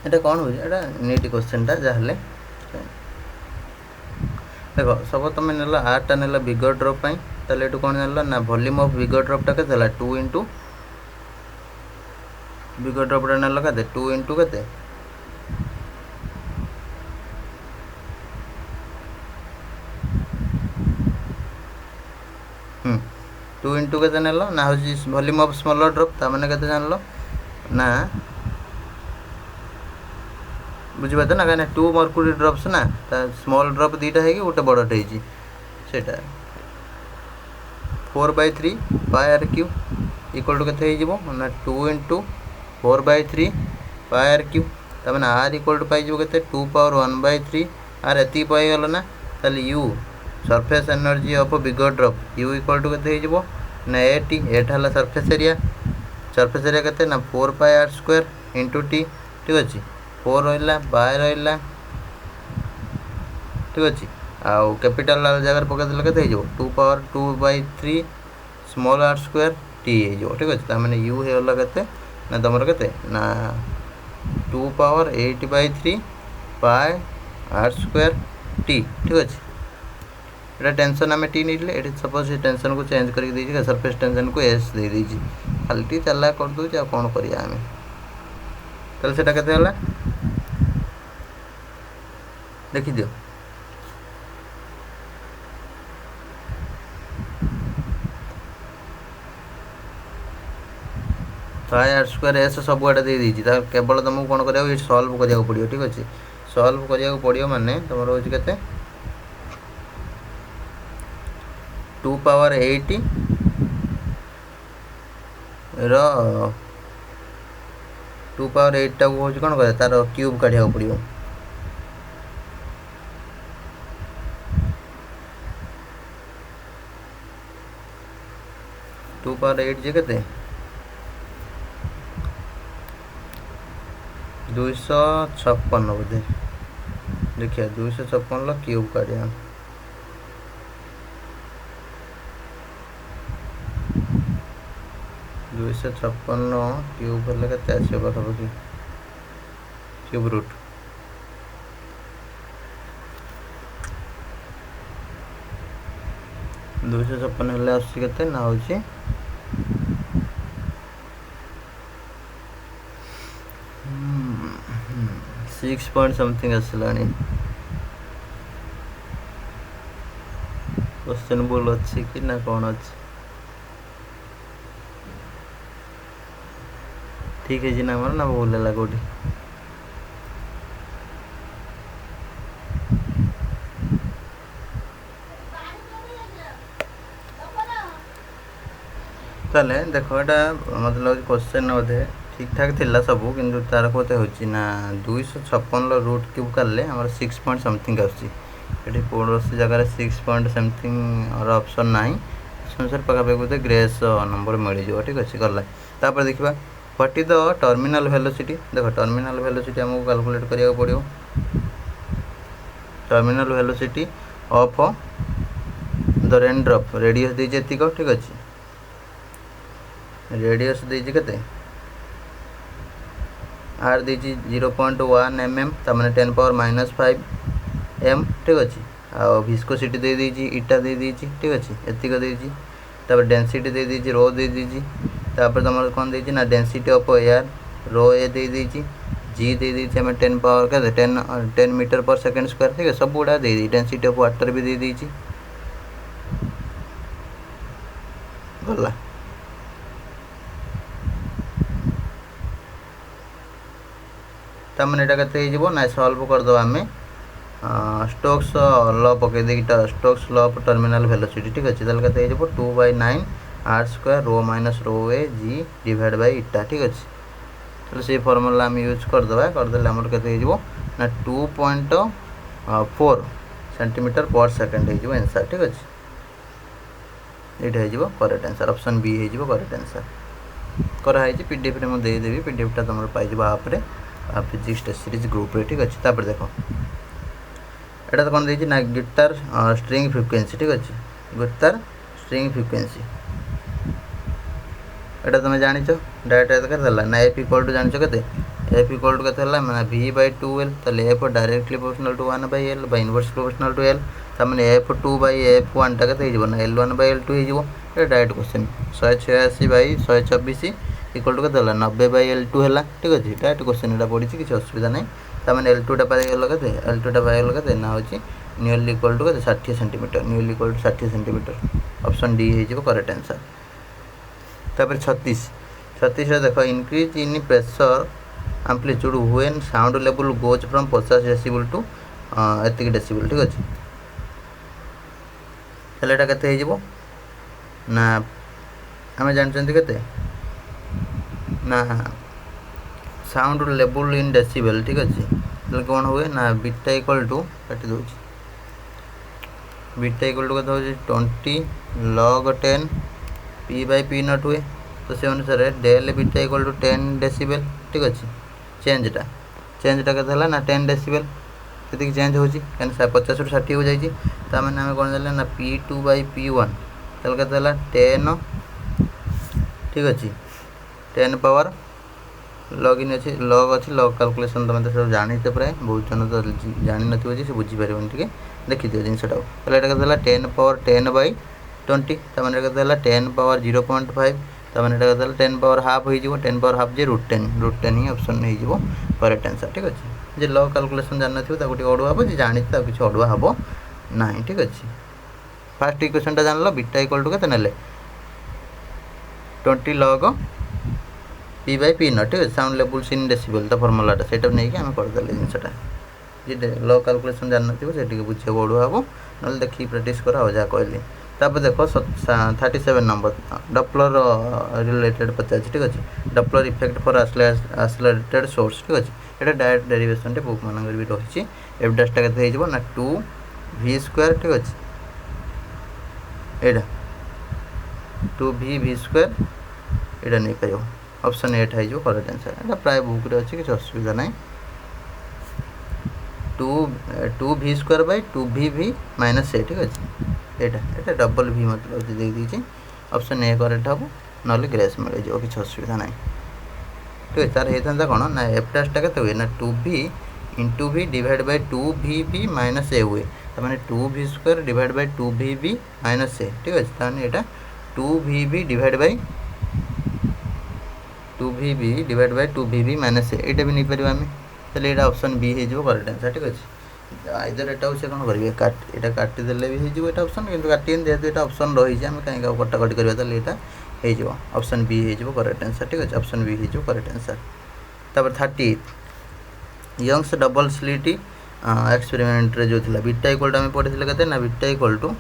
এটা कौन हो এটা नीट क्वेश्चन टा जहाँ देख सब तुम नेल आरटा नेल बिगर ड्रप ताले ये कौन जान ना वॉल्यूम ऑफ बिगर ड्रपटा के 2 इंटू बिगर ड्रपटा नेल के 2 इंटू के 2 इंटू के नेल ना हूँ वॉल्यूम ऑफ स्मॉलर ड्रप ताने के जान ना बुझीपार ना कहीं 2 मर्क्यूरी ड्रप्स ना स्मॉल ड्रप दीटा है गोटे बड़टे होटा 4/3 pi r cube equal to के ना 2 इंटू 4/3 पाई आर क्यू तमें आर इक्वल टू पाई के 2 पावर 1/3 आर एति पाईगल ना ताल U surface energy of bigger drop U equal to के ना एटी एटा है सरफेस एरिया के ना 4 पाई आर स्क्वायर इंटू टी ठीक अच्छे 4 रहा बाय रहा ठीक अच्छे आउ कैपिटल जगह पकड़ के 2 power 2/3 small r square t हो ठीक अच्छे मैंने यू होगा के ना तुम के ना 2 पावर 8/3 पाए आर स्क्वायर टी ठीक अच्छे ये टेंशन आम टी नहीं ये सपोज ये टेंशन को चेंज करके सरफेस टेंशन को एस दे दीजिए खाली टी चला करदे आ कौन करिया आम ताले सेटा केते होला देखि दियो पाए आर स्क्वायर एस सब आड़े दे दीजिए केवल तुमको कौन करा सल्व करा पड़ो ठीक अच्छे सल्व करा पड़ो माने तुम रोज के 2 पावर 8 रो 2 पावर 8 टाक हूँ कौन कर तार क्यूब काढ़ा पड़ो 2 पावर 8 जे के 256 बोधे देखिए 256 क्यूब काढ़ा 256 क्यूब हेल्ले के आस पाखापाखि क्यूब रूट 256 हेल्ले आसते ना हूँ 6 पॉइंट समथिंग आसलानी क्वेश्चन भूल अच्छी कि ना कौन अच्छी ठीक है जी ना ना भूल है कौटी ताले देखो यहाँ मतलब क्वेश्चन बोधे ठीक ठाक थिला सबू किंतु तार कोते होची ना 256 रूट क्यूब करले हमर 6 पॉइंट समथिंग आसी एठी कौनसी जगह 6 पॉइंट समथिंग और ऑप्शन नाही संसार पका पे कोते ग्रेस नंबर मिल जो ठीक अछि करला तापर देखिबा what is the terminal velocity देखो टर्मिनल वेलोसिटी हमको कैलकुलेट करिया पड़ियो terminal velocity of the rain drop radius दे जेतिको ठीक अछि रेडियस दीजिए केते आर दीजिए 0.1 mm तमाने 10 पावर -5 m ठीक अच्छे आ विस्कोसिटी दे दीजिए इटा दे दीजिए ठीक अच्छे एतिक दे दीजिए तापर डेंसिटी दे दीजिए रो दे दीजिए तापर तुम कौन दीजिए ना डेंसिटी ऑफ एयर रो ए दे दीजिए जी दे दीजिए हमें 10 पावर के 10 मीटर पर सेकेंड स्क्वायर ठीक है सब गुड़ा दे दी डेंसिटी ऑफ वाटर भी दे दीजिए गला तमने ये ना सल्व करदे आम स्टोक्स लॉ पकई दे Stokes law of terminal velocity ठीक अच्छे ताल के 2/9 R square rho minus rho ए जी डिवाइड बाय इटा ठीक अच्छे तो से फॉर्मूला आम यूज करदे करदे आमर के ना 2.4 सेंटीमीटर पर सेकेंड हो आंसर ठीक अच्छे ये करेक्ट आंसर ऑप्शन बी हो करेक्ट आंसर कराई पीडीएफ रे मुझे देदेवी पीडीएफ टा तुम पाइज आप फिजिक्स टेस्ट सीरीज ग्रुप रे ठीक अच्छे तापर देखो एटा तो कौन देखिए ना गिटार स्ट्रिंग फ्रिक्वेंसी ठीक अच्छे गिटार स्ट्रिंग फ्रिक्वेंसी एटा तुम जान डायरेक्ट के ना एफ इक्वल टू जान के एफ इक्वल टू के मैंने v/2l ताले f directly proportional to 1/l by inverse proportional to l तमाने f2/f1 टा के ना l1/l2 हो डायरेक्ट क्वेश्चन 186/124 इक्वल टू के 90/l2 है ठीक अच्छे डायरेक्ट क्वेश्चन यहाँ पड़ी किसी असुविधा नहीं तमाने l2 टा पाइगल के l2 टा पाइगल के ना हूँ नियरली इक्वल टू के 60 centimetre nearly equal to 60 centimetre option D हो करेक्ट आंसर तापर 36 देख increase in pressure amplitude when sound level goes from 50 decibel to एतिक डेसिबल ठीक अच्छे हेल्ला के ना आम जानते के ना साउंड लेवल इन डेसिबल ठीक अच्छे कौन हुए ना बीटा इक्वल टू काटी दो बीटा इक्वल टू कहते 20 log 10 p/p0 हुए तो से अनुसार del beta equal to 10 decibel ठीक अच्छे चेंजटा के ना 10 डेसिबल ये चेंज हो 50 ରୁ 60 हो जाए मैंने आम कौन देले ना p2/p1 के 10 ठीक अच्छे 10 पावर लॉगिन अच्छी लॉग कैलकुलेशन तुम तो सब जानी प्राय बहुत जन तो जानी न से बुझीपार टे देखी दियो जिनटा ये 10 पावर 10 बाई 20 तमें 10 पावर 0.5 तमें 10 पावर हाफ हो 10 पावर हाफ जे √10 ही ऑप्शन हो करेक्ट आंसर ठीक अच्छे जे लॉग कैलकुलेशन जान टे अड़ुआ हम जी जानी किसी अड़ुआ हम ना ठीक अच्छे फास्ट इक्वेशन टा जान बीटा इक्वल टू के 20 log पी बाय पी नट ठीक है साउंड लेवल्स इन डेसिबल तो फर्मुलाटा से नहीं कि आम करदे जिनसा जी लॉग कैलकुलेशन जान से बुझे अड़ुआ हम ना देखिए प्रैक्टिस कर जहाँ कहली तापर देखो 37 नंबर डपलर रिलेटेड पचार ठीक अच्छे डपलर इफेक्ट फॉर आक्सेलरेटेड सोर्स ठीक अच्छे ये डायरेक्ट डेरिवेशन बुक मान भी रही एफ डैशटा के ना 2v² ठीक अच्छे यहाँ 2v² यहाँ नहीं पार ऑप्शन 8 है करेक्ट आंसर यहाँ प्राय बुक रे अच्छे किसी असुविधा ना 2v² बाई 2vv माइनस ए ठीक अच्छे यहाँ डबल v मतलब दे दीजिए ऑप्शन ए करेक्ट हम ना ग्रेस मिल जाए किसी असुविधा ना ठीक है तार होता कौन ना एफ डैशटा के हुए ना 2v into v divide by 2vv minus ए हुए तमें 2v² divide by 2vv minus ए ठीक अच्छे ताने यहाँ 2vv divide by 2vv minus ए यहाँ भी नहीं पार आम चलिए यहाँ ऑप्शन बी हो करेक्ट आंसर ठीक अच्छे आइदर यहाँ से कौन करेंगे यहाँ काटिदेले भी हो ऑप्शन कि काटें जेहतु यहाँ ऑप्शन रही है आम कहीं कटाकटी करवा यहाँ ऑप्शन बी हो करेक्ट आंसर ठीक अच्छे ऑप्शन बी हो करेक्ट आंसर तापर 38 यंग्स डबल स्लिट एक्सपेरिमेंट जो थी बीटा इक्वल टू आम पढ़ी के ना beta equal to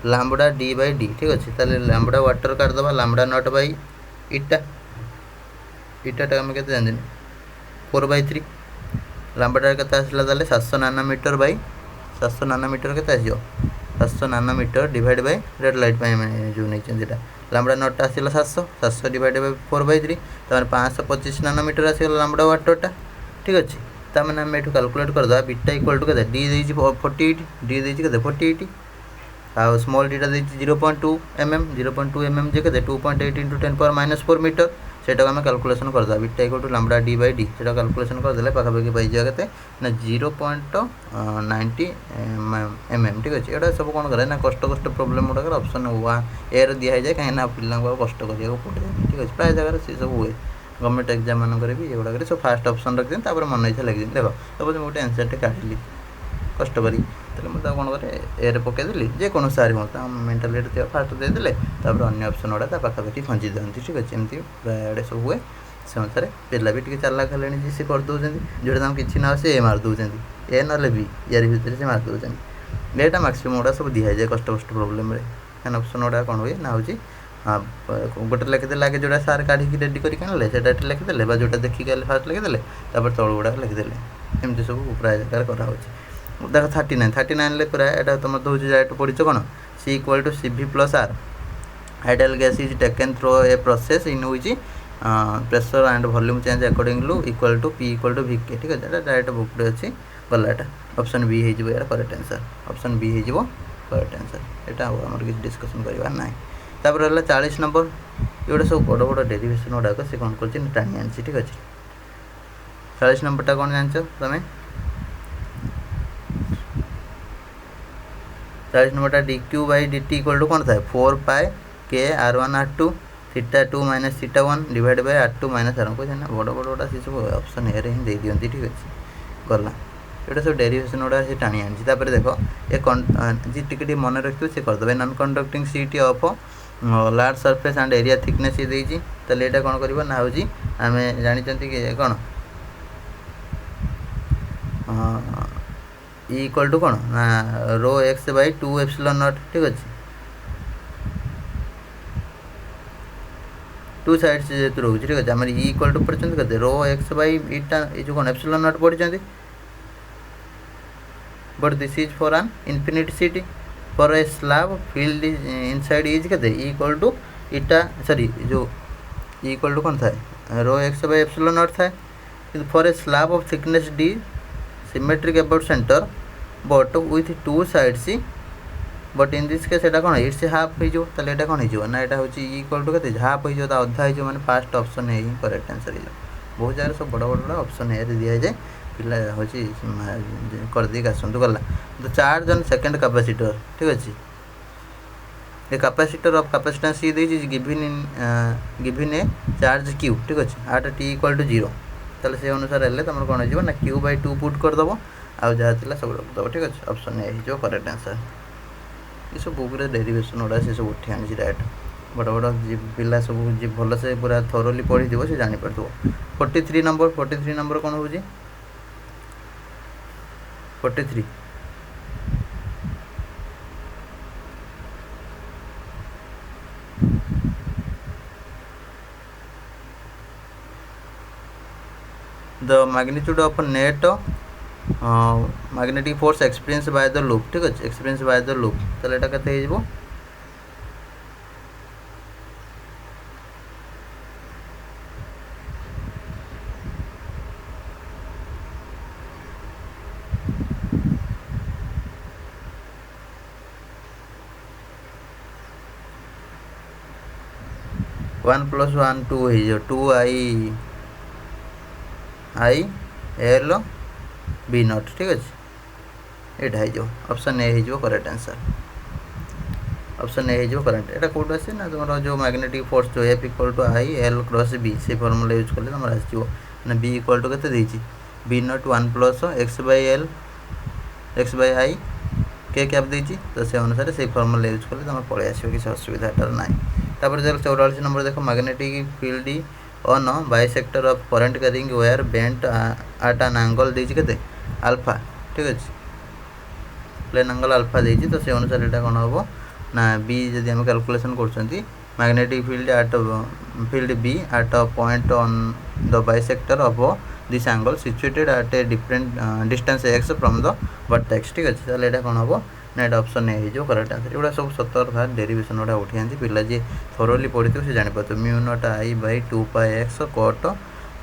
lambda D by d ठीक अच्छे ताले लैम्बडा वाटर काटदबा लैम्बडा नॉट बाई इटा आम के जानी 4/3 लैम्बडा के 700 नानोमीटर बाई 700 नानोमीटर के 700 nanometre divide by red light जो नहीं लैम्बडा नॉट आसला 700 डिवाइड बाय 4/3 तमें 525 नानोमीटर आसगला लैम्बडा वाटरटा ठीक अच्छे तमें आम ये कैलकुलेट करदे बीटा इक्वल टू के डी 48 डी 48 आ स्मॉल डीटा 0.2 mm जे के 2.8 इंटू 10 पावर -4 मीटर से आम कैलकुलेशन करदे beta equal to lambda D by d से कैलकुलेशन करदे पाखापाखि पाई के ना 0.90 mm ठीक अच्छे ये सब कौन करे ना कष्ट प्रोब्लेम गुड़ा ऑप्शन ए दिखाई जाए कहीं पिला कष्ट करा पड़े ठीक अच्छे प्राय जगह से सब हुए गवर्नमेंट एग्जाम मानक भी ये गुड़ा सब फास्ट ऑप्शन रखी दिन मन इच्छा लगे देख सपोज गोटे आंसर काटिली कष्ट करी मुझे कौन करे ए पकईदेली जेकोसी सारी मतलब मेन्टालीटी फास्ट देदेले अन्य ऑप्शन गुड़ा पाखापाखि खंजी दिखती ठीक अच्छे एमती प्राय सब हुए से अनुसार पिला भी चालाक हेले जी सी करदे जोटा किसी ना से ए मारिदे ए ना बी यार भितर से मारिदे यहाँ मैक्सीम गुड़ा सब दिखाई जाए कष्ट प्रोब्लेम कैन ऑप्शन गुड़ा कौन हुए ना हूँ गोटे लिखिदे आगे जोड़ा सार काढ़ी रेडी करके लिखिदे जोटा देखिए फास्ट लिखिदे तल गुड़ा लिखिदे एमती सब प्राय जगह कराऊँ देख 39 पूरा यहाँ तुम तो पढ़ी कौन C equal to CV plus R ideal gas is taken through a process in which pressure and volume change according to equal to P equal to VK ठीक है डायरेक्ट बुक अच्छी गला यहाँ ऑप्शन बी हो correct answer option B हो correct answer यहाँ आम किसी डिस्कसन करवा ना तापर 40 नंबर ये सब बड़ बड़ डेरिवेशन गुड़ाक से कौन कर टाणी आनी ठीक अच्छे 40 नंबरटा कौन जान तुम्हें 40 नंबरटा dq बाई dt इक्वल टू कौन था 4 pi k r1 r2 theta 2 minus theta 1 divide by r2 minus r1 को बड़ बड़ा से सब ऑप्शन ए रे ही दिखती ठीक अच्छे गला ये सब डेरिवेशन गुड़ा से टाणी आनी देखो ये जी टी मन रखिए से करदे non conducting seat of large surface and area thickness ये देती ये कौन कर ना हूँ आम जानते कि कौन इक्वल टू कौन ना रो एक्स बाई 2 एप्सिलॉन नॉट ठीक अच्छे 2 साइड से जेहतु रोचे ठीक अच्छे आम इक्वल टू पढ़ते कहते रो एक्स बाई इटा ये जो कौन एप्सिलॉन नॉट पढ़ते but this is for an infinite city for a slab field inside is के इक्वल टू इटा सॉरी जो इक्वल टू कौन था rho x by epsilon naught था for a slab of thickness d symmetric about centre but with 2 sides but in this case कौन it's half हो कौन हो ना यहाँ हूँ इक्वल टू के हाफ हो अधा हो मैंने फास्ट ऑप्शन है करेक्ट आंसर हो बहुत जगह सब बड़ बड़ ऑप्शन ए दिया जाए पिला हूँ कर दी आसतु गला तो चार्ज ऑन सेकेंड कैपेसिटर ठीक अच्छे a capacitor of capacitance C देजी गिवन ए चार्ज क्यू ठीक अच्छे आट टी इक्वल टू 0 ताले से अनुसार हेल्ले तुम कौन हो ना क्यू बाय 2 पुट करदेव आउ जहाँ थी सब रखिदेव ठीक अच्छे ऑप्शन ए हो करेक्ट आंसर ये सब बुक डेरिवेशन गुड़ा से सब उठी आनी डायरेक्ट बड़ बड़ पिला सब जी भल से पूरा थोरली पढ़ी से जापर 43 नंबर कौन हो 43 the magnitude of net magnetic force experienced by the loop ठीक अच्छे experienced by the loop ताले एटा केते हे जिवो 1 + 1 2 हे जो 2 I L B नॉट ठीक अच्छे यहाँ हो ऑप्शन ए हो करेक्ट आंसर ऑप्शन ए हो करेक्ट एटा कौट आसे ना तुम जो मैग्नेटिक फोर्स जो F equal to I L cross B से फॉर्मूला यूज कले तुम आसो ना B इक्वल टू के B नॉट 1 + x/L x/I के कैप देती तो से अनुसार से फॉर्मूला यूज कले तुम पलि आसो किसी असुविधा ना तापर 44 नंबर देख magnetic field on bisector of current carrying wire bent at an angle देती के अल्फा ठीक अच्छे प्लेन एंगल अल्फा देती तो से अनुसार यहाँ कौन हम ना बी जदि आम कैलकुलेशन कर magnetic field B at a point on the bisector of this angle situated at a different distance x from the vertex ठीक अच्छे ताले यहाँ कौन हम ना ये ऑप्शन ए हो करेक्ट आंसर एगुड़ा सब सतर था डेरिवेशन गुड़ा उठी आती पिला जी थोरली पढ़ी से जापर mu naught I by 2πx cot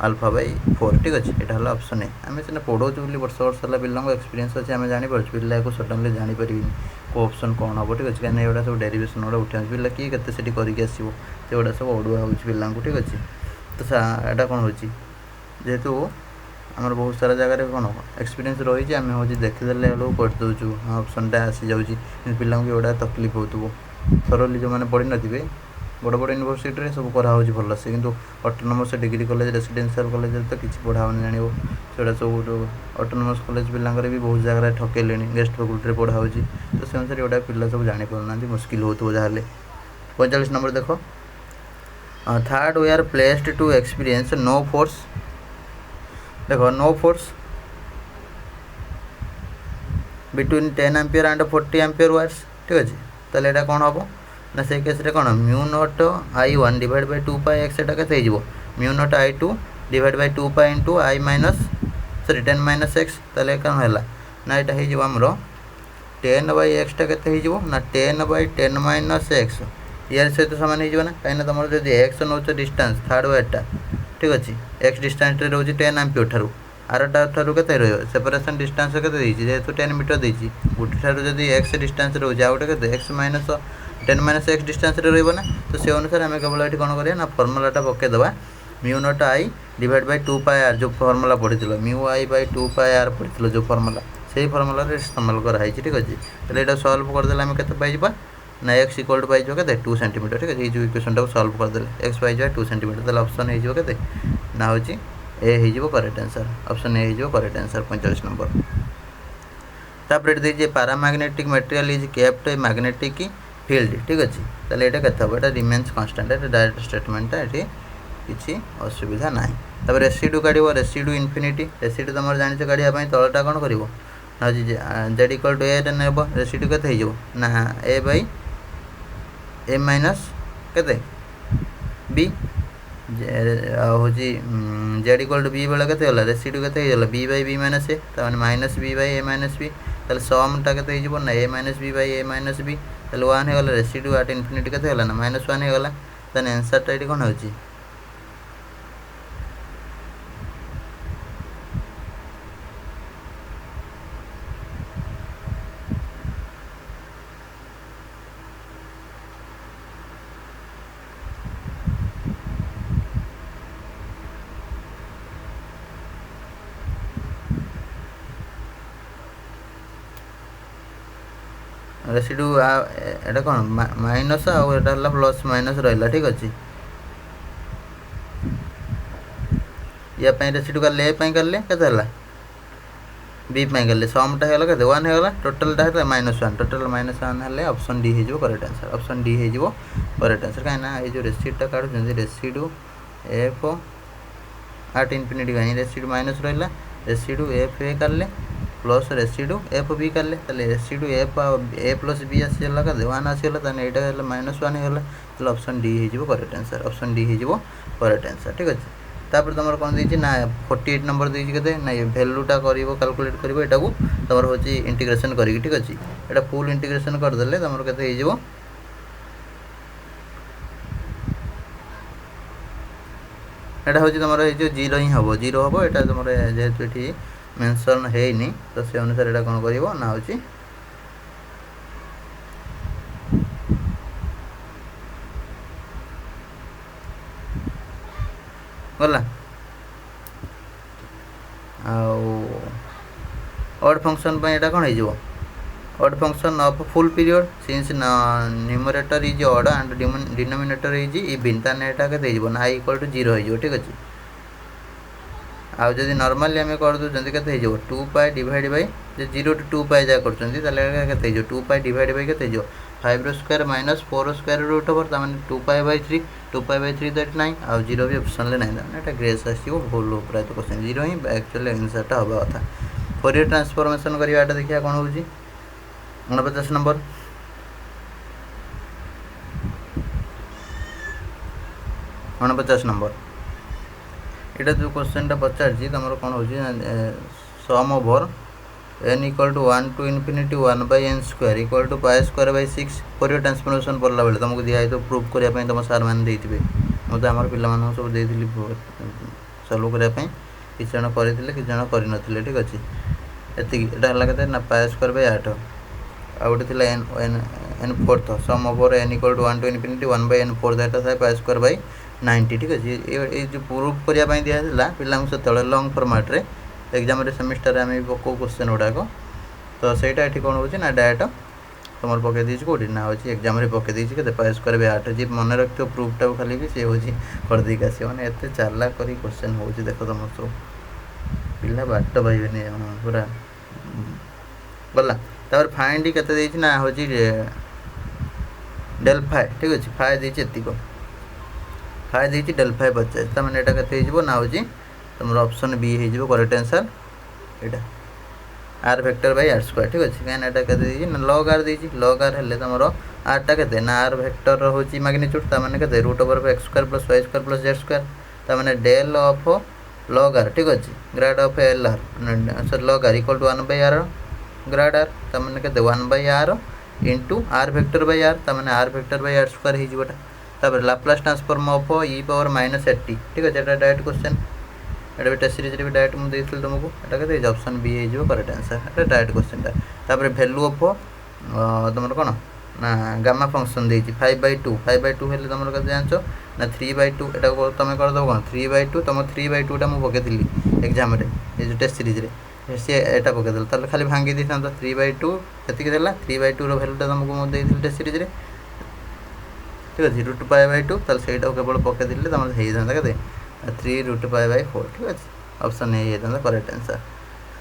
alpha by 4 ठीक अच्छे यहाँ है ऑप्शन ए आम सीना पढ़ाऊँ बोली वर्ष वर्ष है पिला एक्सपीरियंस अच्छे आम जापर पिला को सडनली जापर को ऑप्शन कौन हम ठीक अच्छे कहीं एगुड़ा सब डेरिवेशन गुड़ा उठी आती पिला किए के करके आसो सेगुड़ा सब अड़ुआ हो पिला ठीक अच्छे तो यहाँ कौन हो जेहेतु आमर बहुत सारा जगह कौन एक्सपीरियंस रही आम हूँ देखीदे लोग करदे हाँ ऑप्शनटा आसी जाऊँगी पिला एगुड़ा तकलीफ हो थोरली जो मैंने पढ़ी नथिबे बड़ बड़ यूनिवर्सिटी सब कराऊँ भल से कि autonomous degree college residential college तो किसी पढ़ाऊनी जान से सब ऑटोनोमस कॉलेज पिलांकर भी बहुत जगह ठकेले गेस्ट फैकल्टी पढ़ाऊँ तो से अनुसार एगुड़ा पिला सब जापार ना मुस्किल हो जहाँ 45 नंबर देख third we are placed to experience no force देखो no force between 10 ampere and 40 ampere wires ठीक अच्छे ताले एटा कौन हम ना से केस रे कौन mu naught I1 divide by 2πx एटा केते हो mu naught I2 divide by 2π into I minus sorry 10 - x ताले कौन है ना यहाँ हो आमर 10/x टा केते हो ना 10/10 - x यार सहित सामान हो ना कहीं तुम जब एक्स नौ डिस्टेंस थर्ड वायरटा ठीक अच्छे एक्स डिस्टेंस रोज 10 एम्पियर ठारू आरटा ठारू के सेपरेशन डिस्टेंस के जेहेतु 10 मीटर देती गोटे ठारू जब एक्स डिस्टेंस रोज आ गए के एक्स माइनस 10 - x डिस्टेंस रोना तो से अनुसार आम केवल ये कौन करा फर्मूलाटा पकईदे mu naught I divide by 2πr जो फर्मूला पढ़ी म्यू I बाय 2πr पढ़ी जो फर्मूला से फर्मूला इस्तेमाल कराई ठीक अच्छे तो यहाँ सल्व करदे आम के ना x इक्वल टू पाइज के 2 सेंटीमीटर ठीक है ये इक्वेशन टाक सल्व करदे x पाइज 2 सेंटीमीटर तो ऑप्शन हो के ना हूँ ए हो करेक्ट आंसर ऑप्शन ए हो करेक्ट आंसर 45 नंबर तापर देखिए paramagnetic material is kept magnetic field ठीक अच्छे ताले यहाँ के यहाँ रिमेन्स कन्स्टांट डायरेक्ट स्टेटमेंटा ये किसी असुविधा ना तापर रेसिड्यू काढ़ रेसिड्यू इनफिनिटी रेसिड्यू तुम जान काढ़ापी तलटा कौन कर ना जेड इक्वल टू ए नेब रेसिड्यू के ना ए बाई ए माइनस के बी हूँ जेड इक्वल टू बी बेले के रेसिड्यू के b by b minus a minus b by a minus b ताले समटा के ना a minus b by a minus b ताले 1 होगा रेसिड्यू आट इनफिनिटी के ना -1 होगा ताने आंसरटा ये कौन हो रेसिड्यू एटा कौन माइनस आउ एटा हला प्लस माइनस रहिला ठीक अछि या पई रेसिड्यू का ले पई करले केते हला बी पई करले सम टा हेला केते 1 हेला टोटल टा हेला -1 टोटल -1 हेले ऑप्शन डी हे जो करेक्ट आंसर ऑप्शन डी हे जो करेक्ट आंसर काहे ना ए जो रेसिड्यू टा काढु जंदी रेसिड्यू एफ आट इनफिनिटी का रेसिड्यू माइनस रहिला रेसिड्यू एफ ए करले प्लस रेसिड्यू एफ बी करले ताले residue f a plus b आसीला का 1 आसीला ताने एटा हेला -1 हेला ताले ऑप्शन डी हे जो करेक्ट आंसर ऑप्शन डी हे जो करेक्ट आंसर ठीक अछि तापर तुमर कोन देछि ना 48 नंबर देछि केते ना ये वैल्यूटा करिवो कैलकुलेट करिवो एटा को तुमर होछि इंटीग्रेशन करिक ठीक अछि एटा फुल इंटीग्रेशन कर देले तुमर केते हे जिवो एटा होछि तुमर हे जो 0 ही हबो 0 हबो एटा तुमर जेहेतु एठी मेंशन हेइनी तो से अनुसार एटा कोन करिवो ना होछि गला ऑड फंक्शन पे एटा कोन हे जिवो odd function of full period since numerator is odd and denominator is even ताने एटा के देजिवो ना i = 0 हे जिवो ठीक अछि आ जदि नॉर्मली हमें कर दो जंदी केते हे जिवो 2 pi divide by J 0 to 2 pi जा करचंदी ताले केते हे जिवो 2 पाई डिवाइड बाय केते हे जिवो 5 रो स्क्वायर माइनस 4 रो स्क्वायर रूट ओवर ता माने 2 pi by 3 2 pi by 3 that 9 आ 0 भी ऑप्शन ले 9 ना एटा ग्रेस आसीबो भूल ऊपर तो क्वेश्चन 0 ही एक्चुअली आंसर टा होबा था फोरियर ट्रांसफॉर्मेशन करिया एटा देखिया कोन होजी 49 नंबर एटा जो क्वेश्चन टा पचार जी तमरो कोन होजी सम over n = 1 to infinity 1 by n square equal to pi square by 6 Fourier transformation पढ़ला बेले तुमको दिया है तो प्रूफ करिया पई तुम सर मान देथिबे मते हमर पिला मानन सब देथिली सॉल्व करिया पई किछ जण करिथिले किछ जण करि नथिले ठीक अछि एति एटा हला कते ना pi square by 8 आ उठे थिला n fourth some over n = 1 to infinity 1 by n fourth एटा था pi square by 90 ठीक अछि ए जो प्रूफ करिया पई दिया थिला पिला से तळे लॉन्ग फॉर्मेट रे एग्जाम रे सेमेस्टर रे हमें को क्वेश्चन उडा को तो सेटा एठी कोन होची ना डाटा तमर पके दीछ कोठी ना होची एग्जाम रे पके दीछ के पास करबे 8 जी मन रखतो प्रूफ टा खाली भी से होची कर दी कासी माने एते चाला करी क्वेश्चन होची देखो तमर सब पिल्ला बाट भाई ने पूरा बोला तापर फाइंड केते देछ ना होची डेल फाइ ठीक अछि फाइ देछ एति को फाइ देछ डेल फाइ 50 त माने एटा केते हिजबो ना होची तुम ऑप्शन बी हे जिवो correct answer Etah r vector by r square ठीक अछि कान एटा केते दी न log r देछि log r हेले तमरो r टा केते ना r वेक्टर होछि मैग्नीट्यूड ता माने केते √/x² + y² + z² ता माने del ऑफ log r ठीक अछि grad of lr sir log r = 1/r grad r ता माने केते 1/r into r vector by r ता माने r vector by r square हे जिवोटा तब लाप्लास ट्रांसफॉर्म ऑफ e⁻80 ठीक अछि एटा डायरेक्ट क्वेश्चन एटा बेटा सीरीज रे डायरेक्ट मु देथिल तुमको एटा कते ऑप्शन बी हे जो करेक्ट आंसर एटा डायरेक्ट क्वेश्चन ता तापर वैल्यू ऑफ तुमर कोन ना गामा फंक्शन देछि 5/2 हेले तुमर कते जानछो ना 3/2 एटा को तमे कर दो कोन 3/2 तुम 3/2 टा मु पकेथिली एग्जाम रे ए जो टेस्ट सीरीज रे से एटा पकेदल ताले खाली भांगी दिथान तो 3/2 कति के देला 3/2 रो वैल्यू टा तुमको मु देथिल टेस्ट सीरीज रे ठीक अछि √π/2 ताले सेटा केवल पकेदिले तुम हेइ जांदा कते 3√π/4 ठीक अछि ऑप्शन ए हे ता करेक्ट आंसर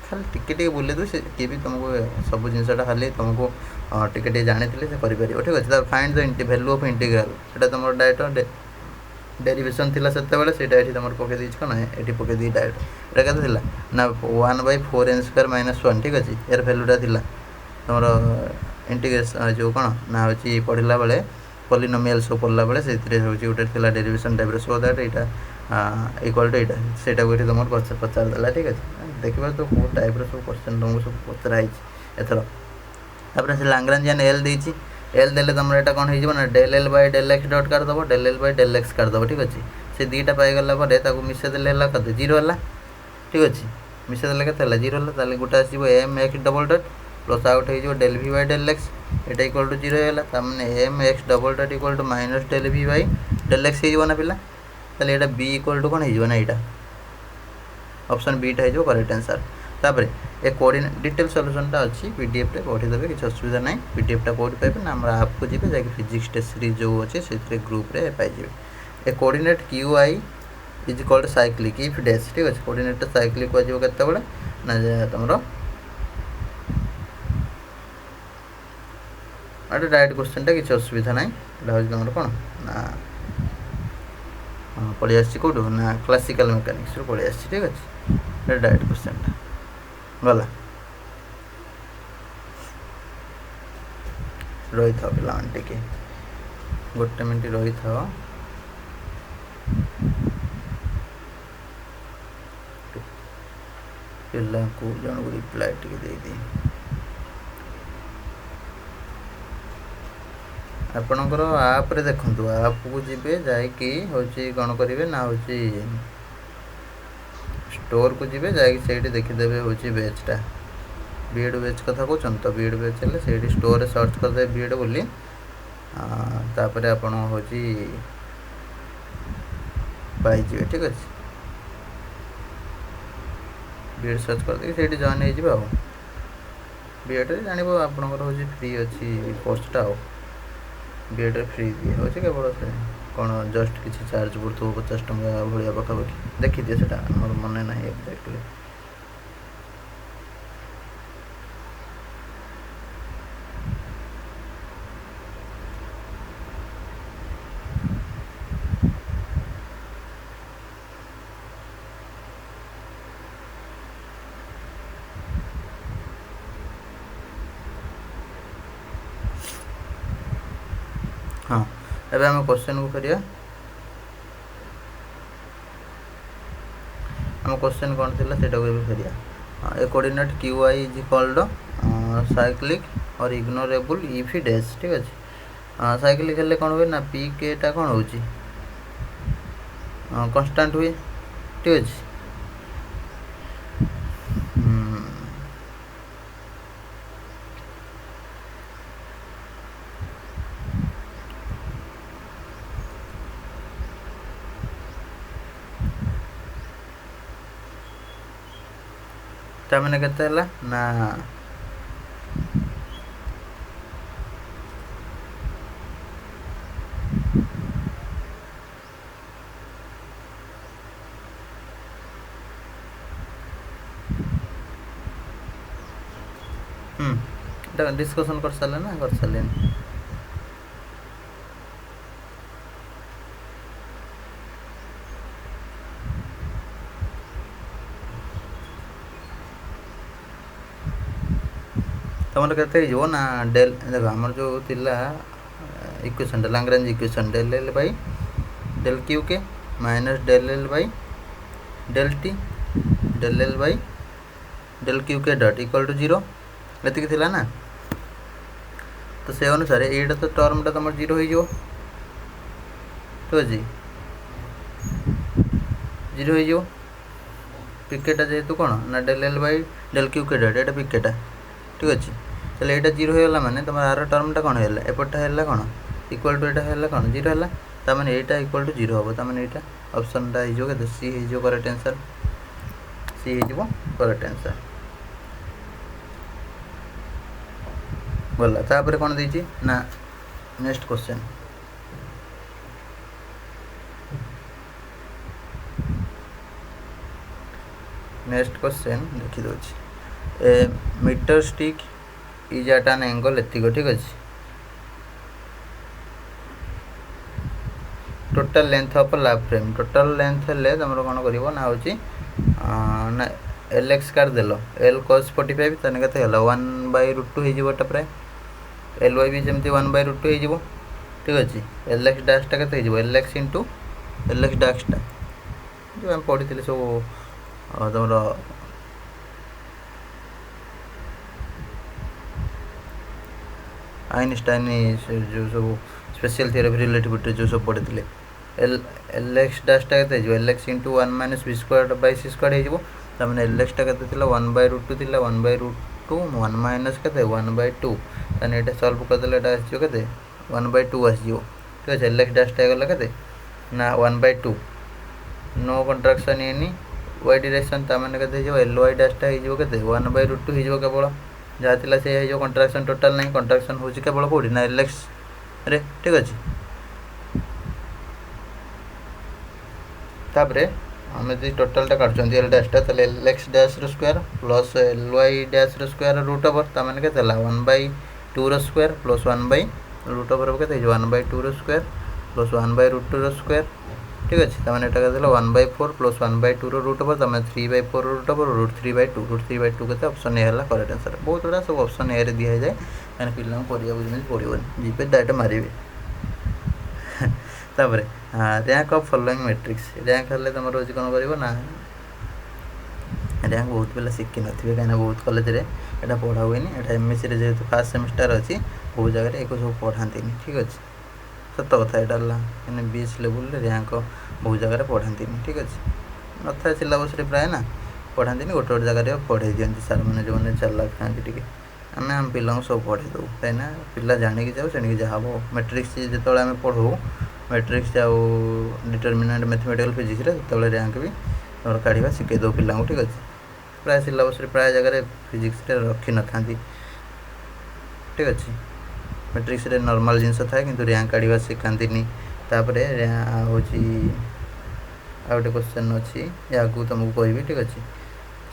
खाली टिके टिके बोले दो से के भी तुमको सब जिंसटा खाली तुमको टिके टिके जानिथिले से करि परियो ठीक अछि ता find the value of integral सेटा तुमर डायरेक्ट डेरिवेशन थिला सेते बेले सेटा एठी तुमर पके दिछ कोन एठी पके दी डायरेक्ट एटा कते थिला ना 1/4n² - 1 ठीक अछि एर वैल्यूटा थिला तुमर इंटीग्रेशन जो कोन ना होची पढिला बेले पॉलिनोमियल सो पढला बेले सेतिरे होची उटे थिला डेरिवेशन टाइप रे so that Etah equal to एटा सेटा को एठी तुमर पचार दला ठीक अछि देखबा तो को टाइप रे सब क्वेश्चन तुमको सब पचराई एथरो तापर से लाग्रांजियन l देछि l देले तुमर एटा कोन हे जिवो ना del l by del x dot कर दबो del l by del x कर दबो ठीक अछि से दीटा पाई गला परे ताको मिसे देले हला कते 0 हला ठीक अछि मिसे देले कते हला 0 हला ताले गुटा आसीबो m x double dot plus आउट हे जिवो del v by del x एटा इक्वल टू 0 हला त माने m x double dot equal to minus del v by del x हे जिवो ना पिला ताले एटा b इक्वल टू कोन हे जिवो ना एटा ऑप्शन बी टा हे जो करेक्ट आंसर तापर ए कोऑर्डिनेट डिटेल सॉल्यूशनटा अच्छी पीडीएफ रे पढ़ीदेवे किसी असुविधा ना पीडीएफटा कौटी पाइबे ना आम आप को जी जा फिजिक्स टेस्ट सीरीज जो अच्छे से ग्रुप रे पाइबे a coordinate q i is called cyclic if dash ठीक अच्छे कोऑर्डिनेट साइक्लिक कह केतबेले ना तुम अरे डायरेक्ट क्वेश्चनटा किसी असुविधा ना तुम कौन ना हाँ पढ़ी आसी कौटू ना क्लासिकल मेकानिक्स पढ़ी आसी ठीक अच्छे डायरेक्ट क्वेश्चनटा गला रही था पे टे गोटे मिनट रही था पिला को जन को रिप्लाई टे दे दी आपणकर आप रे देखंतु आप को जिबे जाय कि होची कोन करिवे ना होची स्टोर को जिबे जाय सेठी देखि देबे होची बेचटा बीएड बेच कथा कहते तो बीएड बेच हेल्ले से स्टोर रे सर्च करदे बीएड बोली तापर आपण होची पाइजिबे ठीक अच्छे बीएड सर्च करदे से जॉइन हो जिबे बीएड रे जानबो आपणकर होची फ्री अच्छी कोर्सटा बीएड रे फ्री दिए हो केवल से कौन जस्ट किसी चार्ज पड़ो 50 टंका भाया पखापाखि देखी दिए से मोर मन ना एक्जाक्टली हाँ एबे हम क्वेश्चन को करिया हम क्वेश्चन कौन थिला सेटा को करिया a coordinate q i is called cyclic और इग्नोरेबल इफ डैश ठीक अच्छे साइक्लिक हेल्ले कौन हुए ना पी के टा कौन होची कांस्टेंट हुए ठीक अच्छे मैंने केते ना डिस्कशन कर सारे ना कर सारे तुम के ना डेल देख आमर जो equation Lagrange equation del L by del q के minus del L by del t del L by del q के डट इक्वल टू 0 एतिक थिला ना तो से अनुसार एटा तो टर्मटा तुम 0 हो ठीक अच्छे 0 हो पिकेटा जेहेतु कौन ना del L by del q के डट एटा पिकेटा ठीक अच्छे चलो यहाँ 0 होगा माने तुम आर टर्मटा कौन है एपटा है कौन इक्वल टू यहाँ कौन 0 है ताने यहाँ इक्वल टू 0 हम ताने यहाँ ऑप्शनटा हो सी हो करेक्ट आंसर सी हो करेक्ट आंसर गला तापर कौन देती ना नेक्स्ट क्वेश्चन नेक्स्ट क्वेश्चन देखी the metre stick is at an angle एतिक ठीक अच्छे total length of lab frame total length हेल्ले तुम कौन कर ना ना एल एक्स कर देल एल cos 45 तेने के 1/√2 होटा प्राय एल वाई भी सेमती 1/√2 हो ठीक अच्छे एल एक्स डैशटा के L x into L x डैशटा जो आम पढ़ी सब तुम आइनस्टाइन जो सब स्पेशल थ्योरी ऑफ रिलेटिविटी जो सब पढ़ी एल एक्स डैशटा के L x into 1 minus B square by C square हो तमें एल एक्सटा के 1/√2 थी 1/√2 1 माइनस के 1/2 ताने ये सल्व करदे के 1/2 आसो ठीक अच्छे एल एक्स डैशटा गला के ना 1/2 no contraction any Y direction ताने के एल वाई डैशटा हो 1/√2 हो केवल जहाँ थी से हो कंट्राक्शन टोटाल नहीं कंट्राक्शन हो केवल कौटी ना एल एक्स रे ठीक अच्छे तापर आम जी टोटालटा काटुँ एल डैशटा L x dash square plus L y dash square root over ताने के 1/2 स्क्वायर प्लस 1/√ओवर के 1/2 स्क्वायर प्लस 1/√2 स्क्वायर ठीक अच्छे ताने यहाँ के 1/4 प्लस 1/2 रूट ओवर तमें 3/4 रूट ओवर √3/2 के ऑप्शन ए है करेक्ट आंसर बहुत गुड़ा सब ऑप्शन ए दिखाई जाए कहीं पिला पड़ो जीपे डायरेक्ट मारे तापर rank of following matrix rank हेल्ले तुम रोज कौन कर ना रैंक बहुत पिला शिखी न थे कहीं बहुत कॉलेज में यहाँ पढ़ा हुए यहाँ एमएससी जेहतु फास्ट सेमिस्टर अच्छी बहुत जगह एक सब पढ़ाती ठीक अच्छे सत कथा यहाँ कहीं बीएस लेवल रैंक बहुत जगह पढ़ाती ठीक अच्छे न था सिलेबस प्राय ना पढ़ाती गोटे गोटे जगह पढ़े दिखती सार मैंने जो मैंने चालाक था टे आम आम पिला सब पढ़े दो कहीं पिला जाणिकी जाओ से जहाँ हम मैट्रिक्स जो आम पढ़ू मैट्रिक्स आउ डिटरमिनेंट मैथमेटिकल फिजिक्स जो रैंक भी काढ़ा शिखे दो पिला ठीक अच्छे प्राय सिलेबस प्राय जगह फिजिक्स रखी न था ठीक अच्छे मैट्रिक्स नॉर्मल जिनस थाए कि रैंक काढ़ा शिखाती तापर हूँ आ गए क्वेश्चन अच्छी या तुमको कहि ठीक अच्छे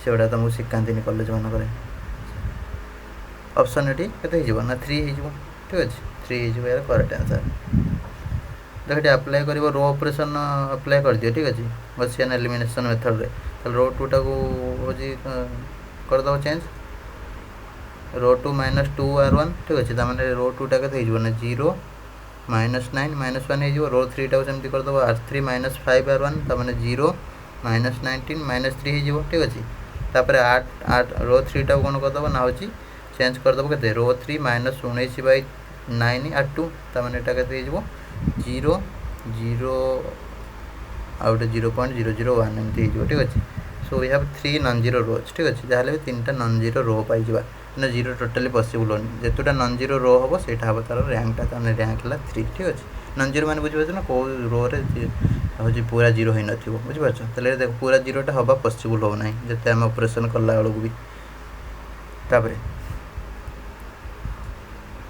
से गुड़ा तुमको शिखाती कॉलेज मानक ऑप्शन ये ना 3 हो ठीक अच्छे 3 हो यार करेक्ट आंसर देख ये अप्लाई कर रो ऑपरेशन अप्लाई कर दियो ठीक अच्छे गॉसियन एलिमिनेशन मेथड रे रो 2 टाक हूँ करदे चेंज रो 2 -2 R1 ठीक अच्छे ताने रो 2 टा के ना 0 -9 -1 हो रो 3 टाक सेमती करदे R3 -5 R1 ताने 0 -19 -3 हो ठीक अच्छे तापर 8 रो 3 टाक कौन करदे ना हो चेंज करदे के रो 3 -19/9 R2 ताने यहाँ के 0 0 आउ 0.001 एमती हो ठीक अच्छे so we have 3 non zero rows ठीक अच्छे जहाँ भी 3टा नॉन जीरो रो पाई ना जीरो टोटाली पॉसिबल होनी जितोटा नॉन जीरो रो हम से हम तार रैंकटा ताने रैंक है 3 ठीक अच्छे नॉन जीरो मैंने बुझे ना कौ रो रे हूँ पूरा जीरो हो न बुझिपार तेल देख पूरा जीरोटा हवा पॉसिबल हो ना जिते आम ऑपरेशन कला बेलू भी तापर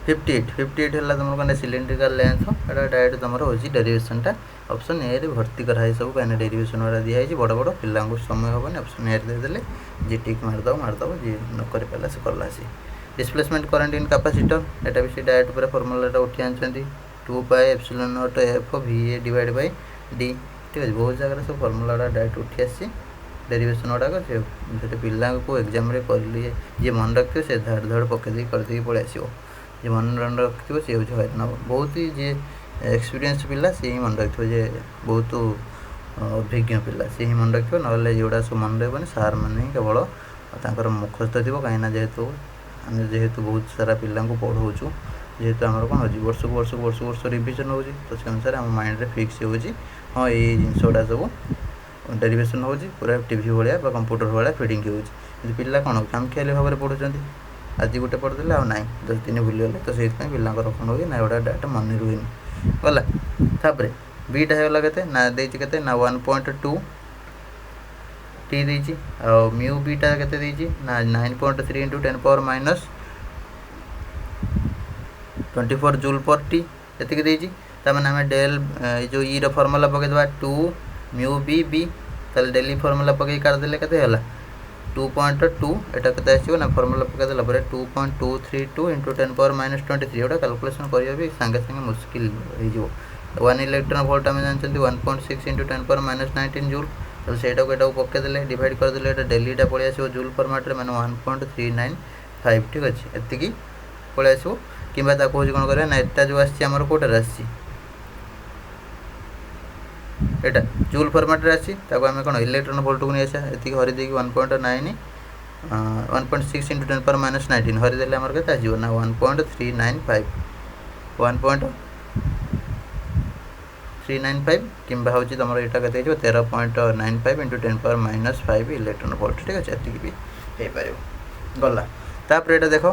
58 है तुम कौन सिलिंड्रिकल लेंथ यहाँ डायरेक्ट तुम हो डेरिवेशनटा ऑप्शन ए रे भर्ती कराई सब कहीं डेरिवेशन गुड़ा दिखाई बड़ बड़ पिला समय हेनी ऑप्शन ए देदेले जी टिक मारदब जी न कर पाला से कला सी डिस्प्लेसमेंट करंट इन कैपेसिटर यहाँ भी से डायरेक्ट पूरा फर्मुलाटा उठी आनी 2πε0 VA डिवाइड बाय D ठीक है बहुत जगह सब फर्मुला डायरेक्ट उठी आसी डेरिवेशन गुड़ाक से पिला को एग्जाम कर जी मन रखिए से धाड़ धाड़ पकईदे करदे पलि आसो जी मन रखिए सी हूँ हईराण बहुत ही जी एक्सपीरियंस पिला सी ही मन रखिए जे बहुत अभिज्ञ पिला सी ही मन रखिए ना जोड़ा सब मन रही सार मैंने केवल तर मुखस्थ थी कहीं जेहेतु आम जेहेतु बहुत सारा पिला पढ़ाऊँ जेहेतु आम कौन हो वर्ष रिविजन हो तो से अनुसार आम माइंड रे फिक्स हो हाँ ये जिनस गुड़ा सब डेरिवेशन हो पूरा टीवी भाया कंप्यूटर भाया फिडिंग हो पिला कौन खामखियाली भाव में पढ़ुं आज गोटे पढ़देले आउ ना 10 दिन भूलीगले तो से पिला कौन हो ना गुड़ा डाटा मन रुहे गला तापर बीटा होगा के ना देते ना 1.2 टी देती म्यू बीटा के ना 9.3 इंटू 10⁻⁻24 जूल पर टी ये ताने आम डेल जो ई फर्मुला पकईदे 2 म्यू बी बी ताल डेली फर्मुला पकई काटदेले के 2.2 एटा के आसो ना फर्मुला पकईदेला 2.232 इंटू 10⁻23 एटा कैलकुलेशन करिया भी सांगे सांगे मुश्किल हो 1 इलेक्ट्रॉन वोल्ट आम जानते 1.6 इंटू 10⁻19 जूल तो सहीटा को पकईदे डिवाइड करदे डेलीटा पलि आसो जूल फर्माट रे माने 1.395 ठीक अच्छे एति पलि आसो कि हूँ कौन कर ना एटा जो आमर कौटार आटा जूल फर्माट आसी आम कौन इलेक्ट्रॉन वोल्ट को नहीं आसा ये हरिदे 1.9 1.6 इंटू 10⁻19 हरिदेले आमर के आसो ना 1.395 1.395 कि हूँ तुम यहाँ के 13.95 इंटू 10⁻5 इलेक्ट्रॉन वोल्ट ठीक अच्छे ये भी हो पार गला तापर यहाँ देख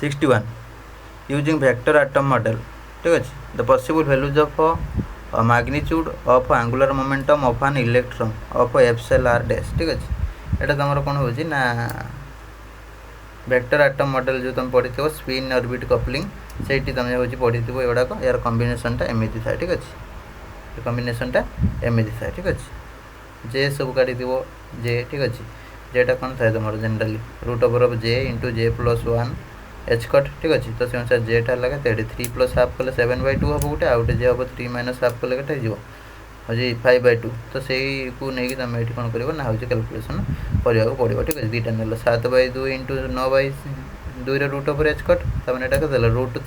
61 यूजिंग वेक्टर एटम मॉडल ठीक अच्छे the possible values of magnitude of angular momentum of an electron of epsilon R dash ठीक अच्छे यहाँ तुम कौन हो वेक्टर एटम मॉडल जो तुम पढ़ी स्पिन ऑर्बिट कपलिंग से तुम हूँ पढ़ी एगुड़ाक यार कॉम्बिनेशनटा एमती था ठीक अच्छे कॉम्बिनेशनटा एमती था ठीक अच्छे जे सब काढ़ी जे ठीक अच्छे जेटा कौन था तुम generally root over of J into J plus 1 H cut ठीक अच्छे तो से अनुसार जेटा लगे तो 3 प्लस हाफ कले 7/2 हम गोटे आउ जे हम 3 माइनस हाफ कले के हो 5/2 तो से को नहीं तुम ये कौन कर ना हूँ कैलकुलेसन करने पड़ो ठीक है 2टा ना 7/2 into 9/2 root over H cut तमें यहाँ रूट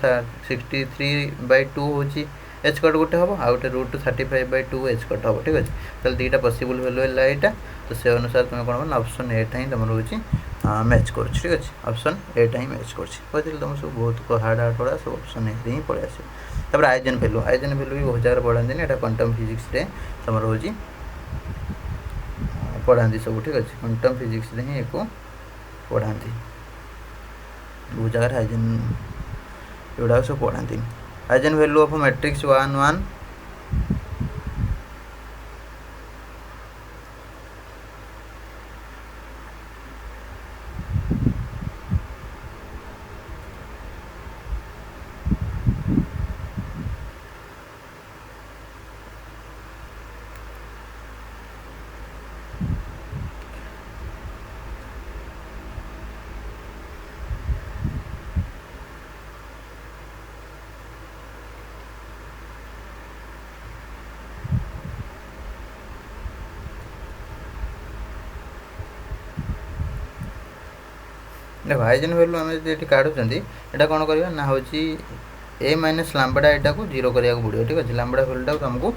63/2 हूँ एच कट गोटे हम आउ गए रूट 35/2 एच कट हम ठीक अच्छे तो 2टा पसिबल भैल्यू है यहाँ तो से अनुसार तुम कौन ऑप्शन एटा ही तुम रोचे मैच कर ठीक अच्छे ऑप्शन एटा ही मैच कर तुम सब बहुत हार्ड हार्ड पढ़ा सब ऑप्शन ए ही पड़े आस आइजेन वैल्यू भी बहुत जगह पढ़ाती यहाँ क्वांटम फिजिक्स तुम रोचे पढ़ाती सब ठीक अच्छे क्वांटम फिजिक्स ही एक पढ़ाती बहुत जगह आइजेन एगुड़ा सब पढ़ाती आइजेन वैल्यू ऑफ मैट्रिक्स 1 देखो आइजेन वैल्यू आम ये काढ़ुं यहाँ कौन करवा ना हूँ ए माइनस लाम्बडा यहाँ को 0 करा पड़ो ठीक अच्छे लाम्बडा वैल्यूटा तुमको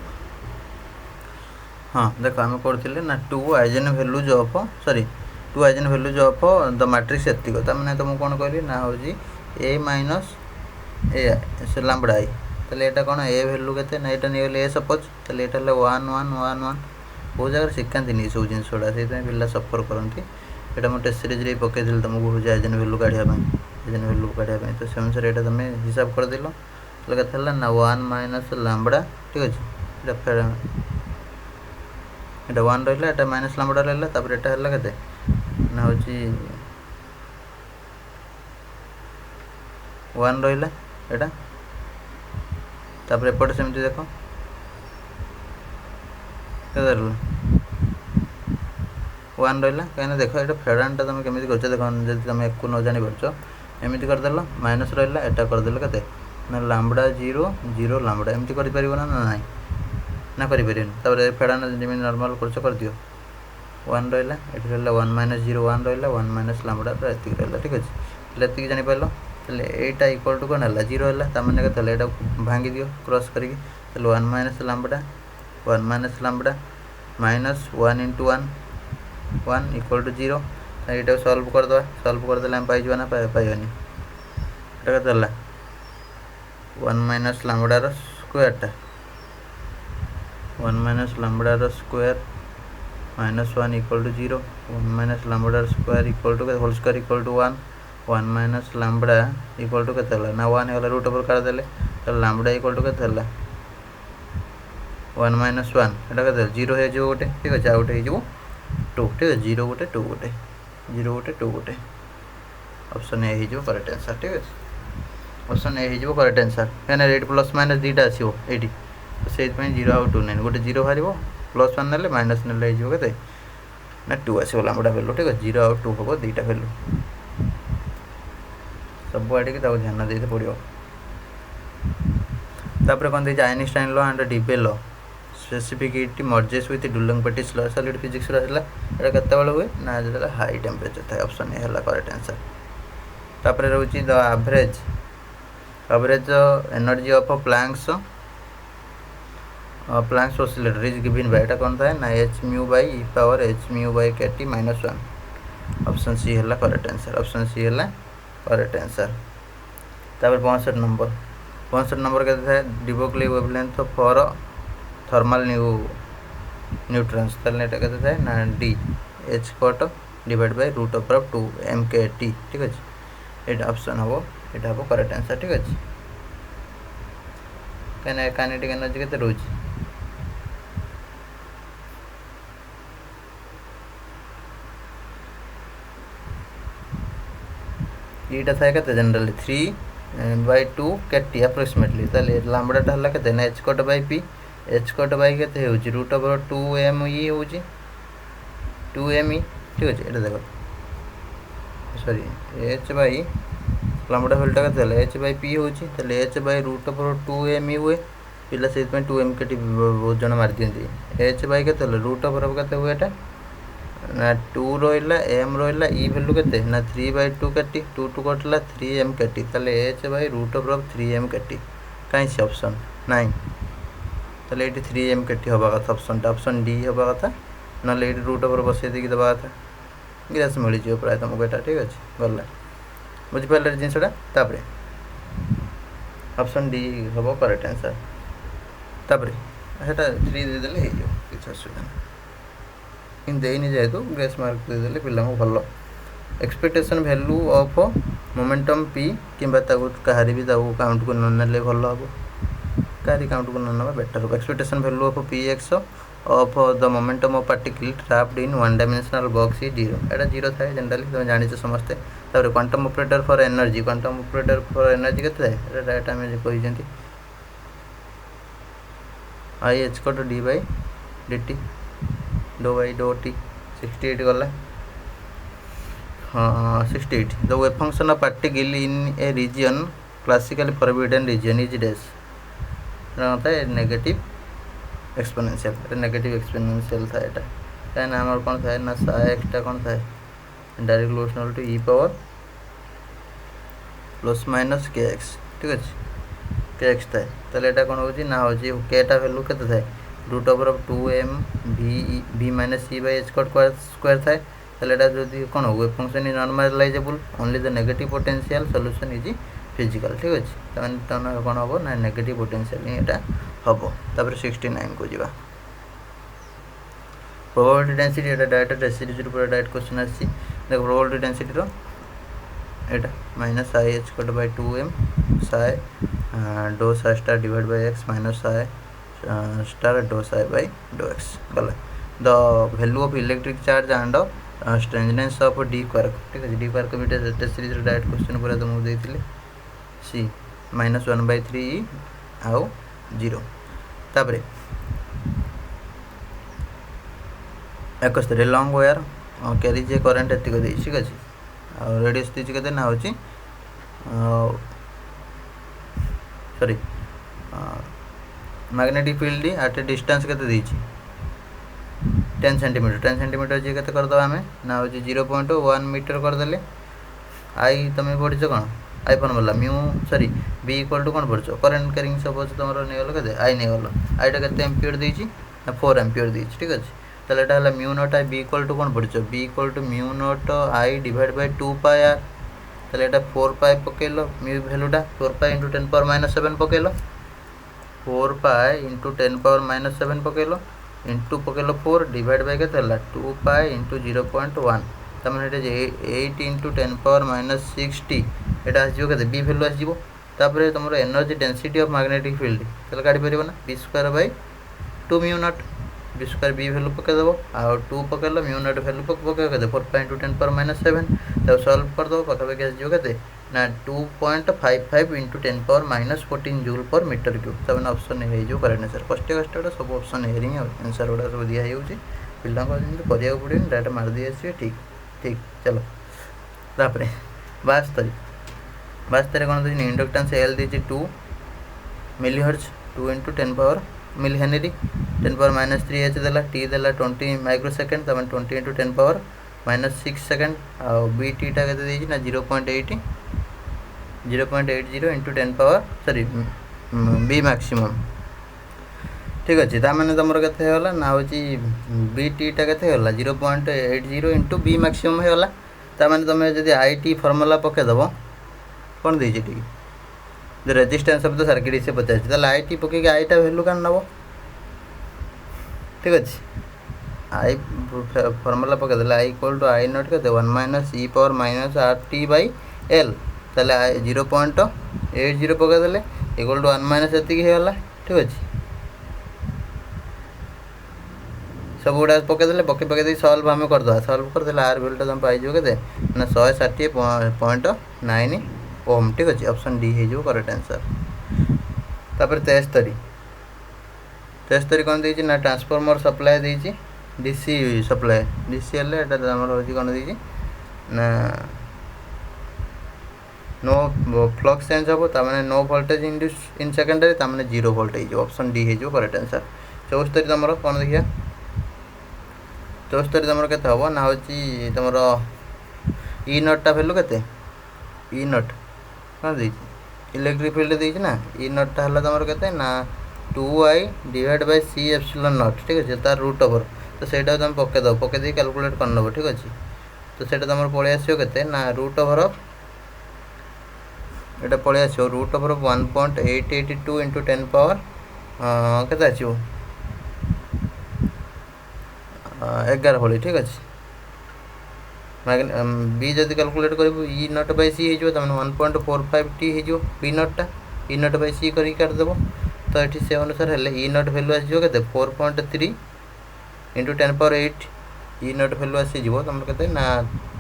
हाँ देख आम करते ना 2 eigen values of sorry 2 eigen values of the matrix एतिक मैंने तुमको कौन कहली ना हूँ ए माइनस ए लाम्बडा आई ताले यहाँ कौन ए वैल्यू के ना यहाँ नहीं ए सपोज ताले यहाँ 1 1 1 1 बहुत जगह शिखाती नहीं सब जिन गुड़ा से पिला सफर करती ये मैं टेस्ट सीरीज पकई तुमको हूँ आइजेन वैल्यू काढ़ा आइजेन वैल्यू काढ़ा तो से अनुसार यहाँ तुम हिसाब करदेल क्या ना 1 माइनस लाम्बडा ठीक अच्छे यहाँ 1 रहा है माइनस लाम्बडा रहा यहाँ है ना हूँ 1 रहा यहाँ तापर एपटे सेमती देख के 1 रहा कहीं देख ये फेडानटा तुम केमी कर देख जब तुम एक न जानी पार्छ एमती करदेल माइनस रहा यहाँ करदेल के ना लाम्बडा 0 0 लाम्बडा एमती कर ना ना ना करें फेडान जमी नॉर्मल कर दियो 1 रहा ये रहा 1 माइनस 0 1 रहा 1 माइनस लाम्बडा ये रहा ठीक अच्छे ये जापर यहाँ इक्वल टू कौन है 0 है तमें यहाँ भांगी दियो क्रॉस करके 1 minus lambda 1 minus lambda minus 1 into 1 1 equal to 0 यहाँ सल्व करदे आम पाई ना पाइबानी यहाँ के 1 माइनस लाम्बडार स्क्वायरटा 1 माइनस लाम्बडार square minus 1 equal to 0 1 minus लाम्बडार square equal to whole square equal to 1 1 minus lambda equal to के ना 1 है रूट ओवर काढ़देले तो लाम्बडा इक्वल टू के 1 माइनस 1 यहाँ के 0 हो गोटे ठीक अच्छे आउ गए 2 ठीक है 0 गोटे 2 गोटे 0 गोटे 2 गोटे ऑप्शन ए हो करेक्ट आंसर ठीक है ऑप्शन ए हो करेक्ट आंसर कहीं रेट प्लस माइनस 2टा आसो ये से 0 आउ 2 9 गोटे 0 बाहर प्लस 1 ना माइनस ना के ना 2 आसो लाम्बडा वैल्यू ठीक है 0 आउ 2 हम 2टा वैल्यू सब आड़े ध्यान दे पड़ो तापर कौन देखिए Einstein law and Debye law specific merges with Dulong Petit's law solid physics रहा है केत हुए ना जो हाई टेम्परेचर था ऑप्शन ए है करेक्ट आंसर तापर रोचे the average energy of Planck's oscillator is given by कौन था ना h mu by e power h mu by k T minus 1 option C है करेक्ट आंसर ऑप्शन सी है correct answer तापर 65 number के था de Broglie wavelength for thermal neutrons ताले एटा केते था ना D H cut divide by root over 2 M K T ठीक अच्छे ये ऑप्शन हम ये हम करेक्ट आंसर ठीक अच्छे कहीं काइनेटिक एनर्जी के रोचे ईटा थाए के जनरली 3/2 के अप्रोक्सीमेटली लामडाटा है के h cut by P H cut बै के √2m/e हो 2m/e ठीक अच्छे ये देख सॉरी एच बै लामडा भैल्यूटा के h/p हो h/√2m हुए पिला से 2m के बहुत जन मार दिखती h बै के √के हुए ना 2 रहा m रहा ई भैल्यू के ना 3/2 के 2 कटला 3m के h/√3m के कहीं से ऑप्शन नाइन ताले ये 3m के हवा कथा ऑप्शन डी हवा कथा ना ये √, बसई देकी दबा कथा ग्रेस मिल जाए प्राय तुमको यहाँ ठीक अच्छे गला बुझिपारे जिनसा ऑप्शन डी हम करेक्ट आंसर तापर हेटा 3 देदेले हो किसी असुविधा नहीं देनी जेहेतु ग्रेस मार्क देदेले पिला भल expectation value of momentum P कि कहारी भी काउंट को नने भल हम कहारी काउंट को ना बेटर हम expectation value of P X of the momentum of particle trapped in one dimensional box is 0 एटा 0 थाए जनरली तुम जानिछ समस्ते तापर क्वांटम ऑपरेटर फॉर एनर्जी के डायरेक्ट आम कही I H cut D by D T do by do T 68 गला हाँ 68 the wave function of particle in a region classically forbidden region is dash negative exponential था यहाँ कहीं आम कौन थाए ना एक्सटा कौन थाए डायरेक्ट लोशनल to e power plus minus k x ठीक अच्छे के एक्स थाए तो यहाँ कौन हो ना हो केटा वैल्यू के √2m v minus e by h cut square थाए तो जो कौन हो wave function is normalizable only the negative potential solution is physical ठीक अच्छे तो कौन हम ना नेगेटिव पोटेंशियल यहाँ हम तापर 69 को जीवा प्रोबेबिलिटी डेंसिटी ये डायरेक्ट रेसिड्यूज पूरा डायरेक्ट क्वेश्चन आसी देख प्रोबेबिलिटी डेंसिटी रो एटा minus i H cut by 2m psi डो psi star divide by x minus psi star डो साइ बाई डो एक्स गला the value of electric charge and strangeness of d quark ठीक है d quark भी test series direct question पूरा तुमको देते सी -1/3 आउ 0 तापर 71 लॉन्ग वायर कैरी जे करेन्ट एतिक दे ठीक अच्छे रेडियस दीची के ना हो sorry magnetic field at A distance के 10 सेंटीमीटर जी के करदे आम ना हो 0.1 मीटर करदे आई तुम पढ़ी कौन I formula mu sorry B equal to कौन पढ़ करेन्ट कैरिंग सपोज तुम नहीं गल के आई नहीं गल आईटा के एम्पियर देती 4 एम्पियर देती ठीक अच्छे तो यहाँ है mu naught I B equal to कौन पढ़ B equal to mu naught I divide by 2πr तो यहाँ 4π पकल म्यू भैल्यूटा 4π इंटू 10⁻⁷ पकल 4π इंटू 10⁻⁷ पकल इंटू पकल 4 डिवाइड बाई के 2π इंटू 0.1 तमें 8 इंटू 10⁻�60 यहाँ आसो बी भैल्यू आसो तापर तुम energy density of magnetic field तो काढ़ी पार ना B square by 2 mu not B square B value पकईदेव आउ 2 पकड़ म्यू नॉट भैल्यू पकड़ 4π इंटू 10⁻⁷ तब सल्व करदेव पाखापाखि आसो ना 2.55 into 10⁻14 joule per metre cube तब ऑप्शन ए हो करेक्ट आंसर कष्ट सब ऑप्शन ए ही आंसर गुड़ा सब दिखाई पिला कराया पड़े डायरेक्ट मारदी आसवे ठीक ठीक चलो तापर 72 कौन देखिए इंडक्टेंस एल दी 2 millihertz 2 into 10 power milli henry 10⁻³ H delta T delta 20 microsecond तब 20 इंटू 10 पावर -6 सेकेंड आ बी टीटा के ना 0.80 into 10 power sorry B maximum ठीक अच्छे ताने तुम के ना हो बी टीटा के 0.80 इंटू बी मैक्सिमम होगा ताने तुम जब आई टी फर्मुला पकईदेव कौन देती T the resistance of the circuit से पचास आई टी पकई आईटा वैल्यू क्या नब ठीक अच्छे आई फर्मुला पकईदे I equal to I not के 1 - e power -RT by L ताले 0.80 पकईदे इक्वल टू 1 - एति होगा ठीक अच्छे सब गुड़ा पकईदे पकई सल्व आम करदे सल्व करदे आर भैल्यूटा तुम पाइज के ना 160.5 9 ओम ठीक अच्छे ऑप्शन डी हो करेक्ट आंसर। तापर 73 कौन देती ना ट्रांसफॉर्मर सप्लाई देती डीसी सप्लाई डीसी हेल्ला हूँ कौन देती ना नो फ्लक्स चेंज हम ताने no voltage induce in secondary ताने 0 वोल्टेज ऑप्शन डी हो करेक्ट आंसर। 74 तुम कौन देखिए 74 तुम के ना हूँ तुम इ नोटा भैल्यू के इ नोट कौन देती इलेक्ट्रिक फील्ड देती ना इ नोटा है तुम के ना 2i divide by C epsilon naught ठीक अच्छे तार रूट ओवर तो सहीटा तुम पकईद पकई कैलकुलेट करनब ठीक अच्छे तो सहीटा तुम पलि आसो के ना रूट ओवर ऑफ ये पलि आस root over of 1.882 into 10 power के आसो 11 भली ठीक अच्छे बी जब कैलकुलेट कर इ नट बै सी हो 1.45 हो बी नटा इ नट बै सी करदेव तो ये से अनुसार है इ नट भैल्यू आसो के 4.3 इंटू 10 पावर 8 इ नट भैल्यू आसीज तुम के ना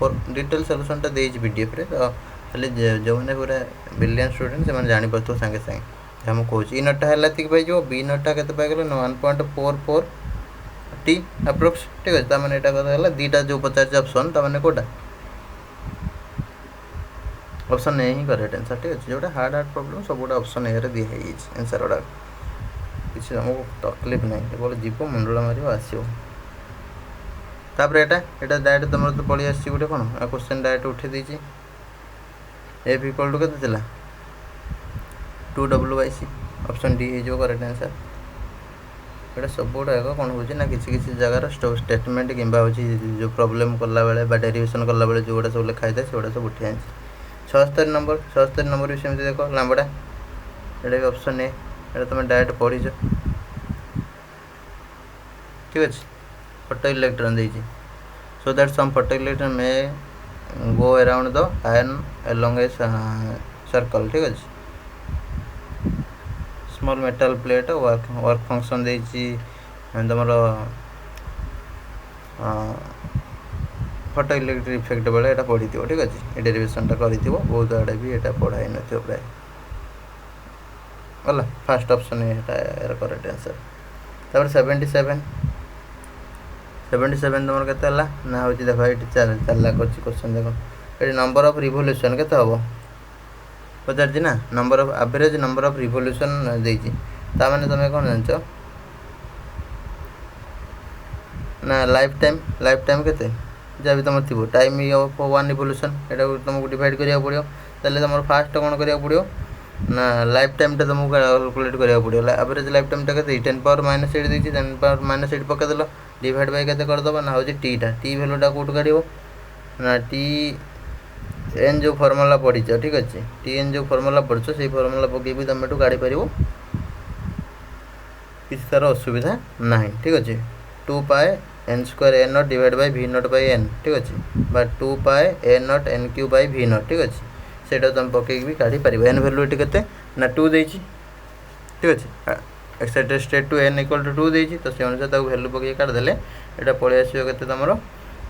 डिटेल सल्यूशनटा देज पीडीएफ रे तो खाली जो मैंने पूरा ब्रिलियंट स्टूडेंट से जापर सागे सागे जहाँ मुझे कहूँ इ नटा है पाइज बी नटा के पाइगल 1.44 टी अप्रोक्स ठीक अच्छे ताने यहाँ दीटा जो पचार ऑप्शन ताने कोटा ऑप्शन ए ही करेक्ट आंसर ठीक अच्छे जोटा हार्ड प्रॉब्लम सब गुड़ा ऑप्शन ए दिखाई आंसर गुड़ा किसी तुमको तकलीफ ना केवल जीव मुंडला मार आसो तापर यहाँ डायरेक्ट तुम तो पलि आसी गोटे कौन क्वेश्चन डायरेक्ट उठे देती एफ इक्वल टू के 2w/c ऑप्शन डी हो करेक्ट आंसर। ये सब गुड़ाक कौन हो किसी जगार स्टेटमेंट कि जो प्रॉब्लम कला बेले डेरिवेशन कला बेले जो गुड़ा सब लिखाई था से सब उठी आनी। 76 नंबर भी सेमती देख लांबड़ा ये भी ऑप्शन ए ये तुम डायरेक्ट पढ़ीच ठीक अच्छे फोटो इलेक्ट्रॉन देती so that some photoelectron may go around the ion along a circle ठीक अच्छे small metal plate work function देती तुम फोटो इलेक्ट्रिक इफेक्ट बेले यहाँ पढ़ी थो ठीक अच्छे ये डेरिवेशनटा कर बहुत आड़े भी यहाँ पढ़ाई न प्राय गला फास्ट ऑप्शन है करेक्ट आंसर। तापर 77 तुम के ना हूँ देख ये चलला कर क्वेश्चन देख ये नंबर ऑफ रिवोल्यूशन के हम पचार ना number of average number of revolution देती ताने तुम कौन जान ना लाइफ टाइम के जहाँ भी तुम थी टाइम ऑफ 1 रिवोल्यूशन यहाँ तुमको डिवाइड करा पड़ो तेल तुम फास्ट कौन करा पड़ो ना लाइफ टाइमटा तुमको कैलकुलेट करा पड़ो एवरेज लाइफ टाइमटा के 10 पावर -8 देती 10 पावर -8 पकईदेल डिवाइड बाय के करदेव ना हूँ टीटा टी भैल्यूटा कौट काढ़ ना टी एन जो फर्मुला पढ़ी ठीक अच्छे टी एन जो फर्मुला पढ़ से फर्मुला पकई भी तुम काढ़ी पार किसी तार असुविधा ना ठीक अच्छे 2 pi n square a not divide by v not by n ठीक अच्छे बा 2 pi a not n q by v not ठीक अच्छे से तुम पकई भी काढ़ी पार एन भैल्यू ये के ना 2 देती ठीक अच्छे excited state to N equal to 2 देती तो से अनुसार भैल्यू पकई काढ़ीदे यहाँ पलि आसो के तुम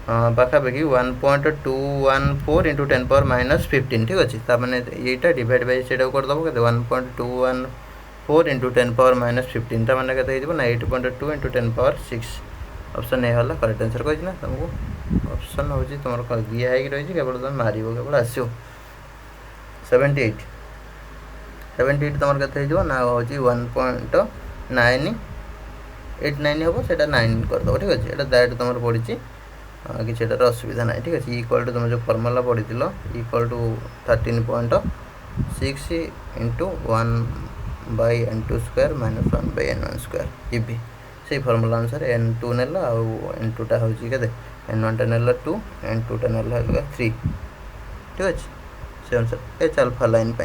पाखापाखि 1.214 इंटू 10 पावर -15 ठीक अच्छे ताने यहाँ डिवाइड बाय से करदेव के 1.214 इंटू 10 पावर -15 ताने के ना 8.2 इंटू 10 पावर 6 ऑप्शन ए है करेक्ट आंसर कही ना तुमको ऑप्शन हूँ तुम दिखाई रही केवल तुम मार केवल आसो 78 तुम के ना हूँ 1.989 हम से 9 करदेव ठीक अच्छे यहाँ डायरेक्ट तुम पड़ी किसी असुविधा ना ठीक अच्छे इक्वल टू तुम जो फर्मुला पढ़ी equal to 13.6 into 1/n2 square -1/n1 square eV से फर्मुला अनुसार n2 ने n2टा हूँ के n1टा ने 2 n2टा ने 3 ठीक अच्छे से अनुसार एच अल्फा लाइन तो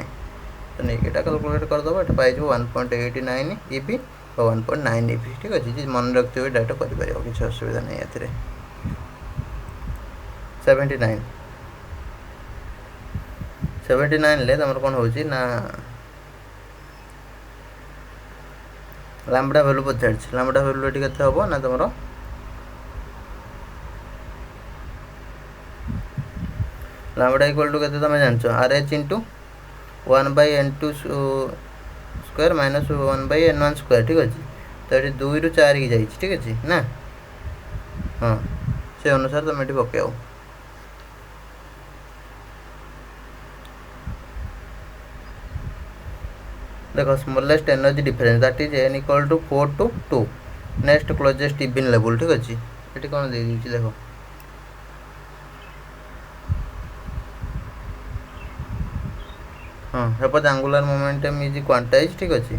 नहीं यहाँ कैलकुलेट करदेव ये पाई 1.89 इवी और 1.9 इवी ठीक अच्छे मन रखते हुए डायरेक्ट कर किसी असुविधा नहीं ए 79 ले तुम कौन हो ना लांबड़ा भैल्यू पचार लांबड़ा भैल्यू ये के हम ना तुम लैम्बडा इक्वल टू केते तुम जानछ R H into 1/n2 square minus 1/n1 square ठीक अच्छे। तो ये 2 ରୁ 4 की जाइए ठीक अच्छे ना। हाँ से अनुसार तुम ये पक देखो smallest energy difference that is n equal to 4 to 2 next closest even level ठीक अच्छे। ये कौन दे दी देखो हाँ suppose angular momentum is quantize ठीक अच्छे।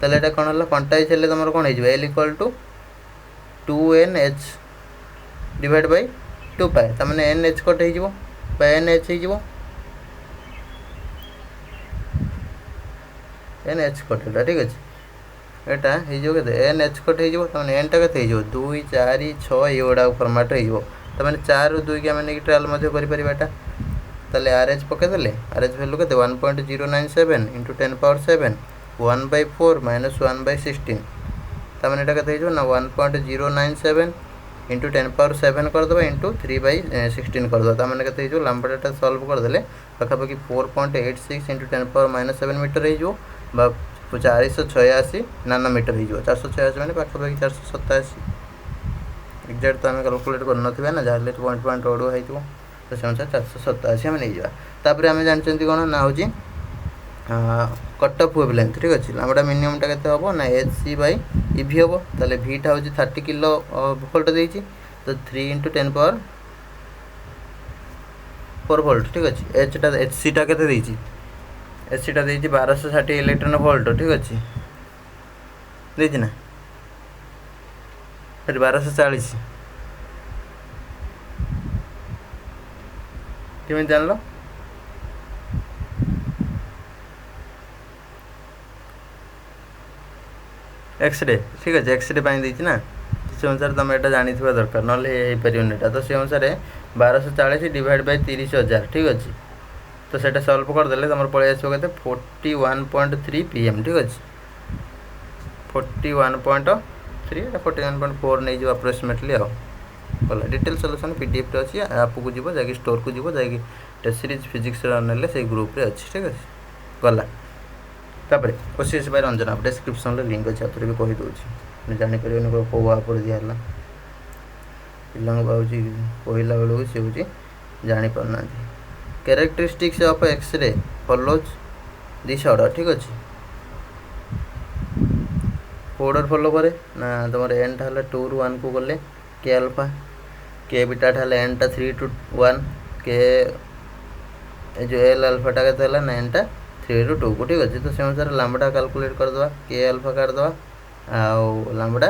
ताले एटा कौन है क्वांटाइज हेले तुम कौन हो L equal to 2nh divide by 2 pi तमें एन एच कट हो एन एच हो एन एच कटा ठीक अच्छे। यहाँ हो एन एच कट हो एन टा के 2 4 6 ये फर्माट हो तमें 4 ରୁ 2 की आम नहीं ट्रायल करें ताले आर एच पकईदे आर एच भैल्यू के 1.097 इंटू 10 पावर 7 1/4 माइनस 1/16 तमें यहाँ के ना 1.097 इंटू 10 पावर 7 करदे इंटू 3/16 करदे तमें के लंबाटा सल्व करदे पाखापाखि 4.86 इंटू 10 पावर -7 मीटर हो 486 नानोमीटर हो 486 मैंने पाखापाखि 487 एक्जाक्ट तो आम कैलकुलेट कर ना जहाँ पॉइंट पॉइंट अड़ुआ हो तो से अनुसार 487 आम नहीं जापर आम जानते कौन ना हूँ कट ऑफ वेवलेंथ ठीक अच्छे। लैम्बडा मिनिमम टा के हम ना एच सी बाई इवी हम ताले भीटा हूँ 30 किलो वोल्ट देती तो 3 इंटू 10 पावर 4 वोल्ट ठीक अच्छे। एच सी टा के एच सी टा 1260 इलेक्ट्रॉन वोल्ट ठीक अच्छे देती ना 1240 केमी जान लो एक्सरे ठीक अच्छे एक्सरे देती ना से अनुसार तुम यहाँ जानी दरकार ना पारे तो से अनुसार 1240 डिवाइड बाय 30,000 ठीक अच्छे। तो सेटा सल्व करदे तुम पलि आसो के 41.3 pm ठीक अच्छे 41.3 41.4 नहीं जो अप्रोक्सीमेटली गला डिटेल सॉल्यूशन पीडीएफ अच्छी आप को जीव जा स्टोर को जीव जा टेस्ट सीरीज फिजिक्स ना से ग्रुप रे अच्छी ठीक अच्छे गला तापर ओसीएस बाय रंजन आप डिस्क्रिप्शन लिंक अच्छे आप भी कहीदे जापर कौ आप दिहला पिला कहला बेलू सी हूँ जापारना characteristics of X-ray follows this order ठीक अच्छे ऑर्डर फॉलो करे ना तुम एन टा 2 ରୁ 1 को गले के अल्फा के बीटा एन टा 3 to 1 के जो एल अल्फा टा के ना एन टा 3 ରୁ 2 को ठीक अच्छे। तो से अनुसार लैम्बडा कैलकुलेट करदे के अल्फा काटदे आउ लैम्बडा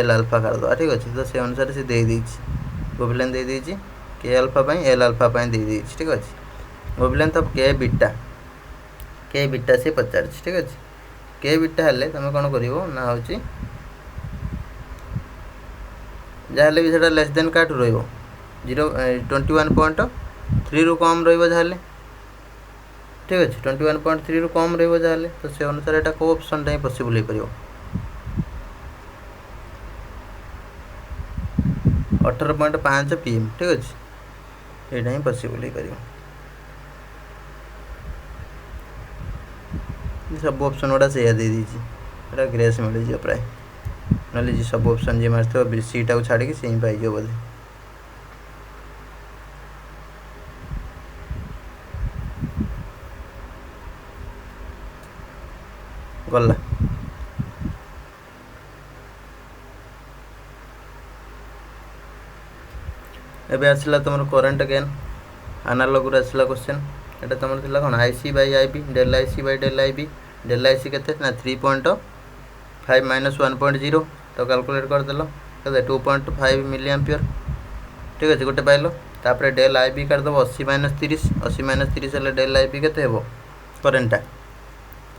एल अल्फा काटदे ठीक अच्छे। तो से अनुसार से दे वेवलेंथ दे दी के अल्फा एल अल्फा दे दी ठीक अच्छे। वेवलेंथ ऑफ के बीटा से पचार ठीक अच्छे के बीटा हेल्ले तुम कौन कर ना हूँ जहाँ भी से लेस देन काट रो 21.3 ରୁ कम रहा ठीक अच्छे 21.3 ରୁ कम रहा तो से अनुसार यहाँ कौ ऑप्शन टा पॉसिबल हो पार 18.5 pm ठीक अच्छे यहाँ ही पॉसिबल हो पार सब ऑप्शन गुड़ा से दे दीजिए ग्रेस मिल प्राय ना सब ऑप्शन जी मारते सीटा को छाड़ी से ही पाई बोधे गला एबे आसला तुम करेन्ट गेन एनालॉग आसला क्वेश्चन एटा तुम थी कौन IC by IB del IC by del IC के ना 3.5 माइनस 1.0 तो कैलकुलेट करदेल के 2.5 मिली एम्पियर ठीक अच्छे गोटे पाइल तापर डेल आईबी काटदेव 80 माइनस 30 हेल्ले डेल आईबी के करेन्टा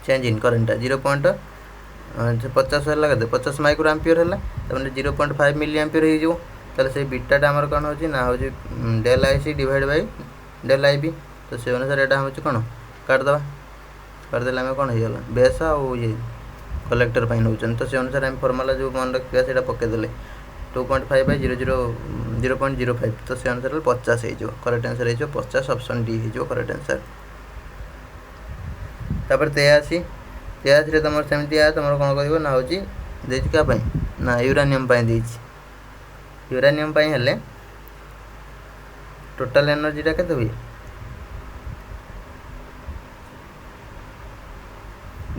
चेंज इन करेन्टा 0.50 है 50 माइक्रो एम्पियर है तमें 0.5 मिली एम्पियर हो से बीटाटा आमर कौन हो ना हो del IC divide by del IB तो से अनुसार यहाँ हूँ कौन काटदे करदे आम कौन होगा बेस आउ ये कलेक्टर नौ तो से अनुसार आम फर्मुला जो मन रखा से पकईदे 2.5 बाय 0.05 तो से अनुसार 50 हो करेक्ट आंसर हो 50 ऑप्शन डी हो करेक्ट आंसर। तापर 83 तुम सेमती आ तुम कौन कर ना हूँ क्या ना यूरानियम यूरानियम हेले टोटल एनर्जीटा के हुए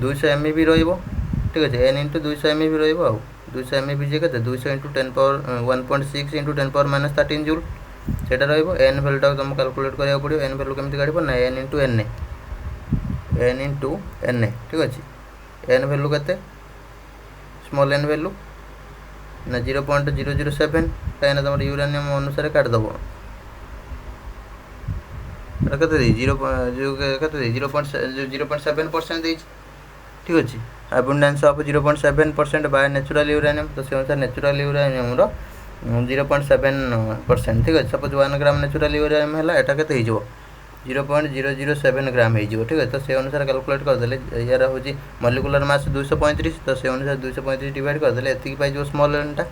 200 MeV ठीक अच्छे n इंटू 200 MeV रो 200 MeV जे के 200 into 10 power 1.6 into 10 power -13 joule से एन भैल्यूटा तुम कैलकुलेट करा पड़ो एन भैल्यू केमती काढ़ ना n इंटू एन ठीक अच्छे एन भैल्यू के स्मॉल एन भैल्यू ना 0.007 कहीं तुम यूरानियम अनुसार काटिदेव के 0.7% ठीक अच्छे abundance of 0.7% by natural uranium तो से अनुसार नेचुरल यूरानियम 0.7% ठीक अच्छे सपोज 1 ग्राम नेचुरल यूरानियम है यहाँ के 0.007 ग्राम हो ठीक है तो से अनुसार कैलकुलेट करदे यार हूँ मलिकुलर मास 235 तो से अनुसार 235 डिवाइड करदे ये पाई स्मॉल एनटा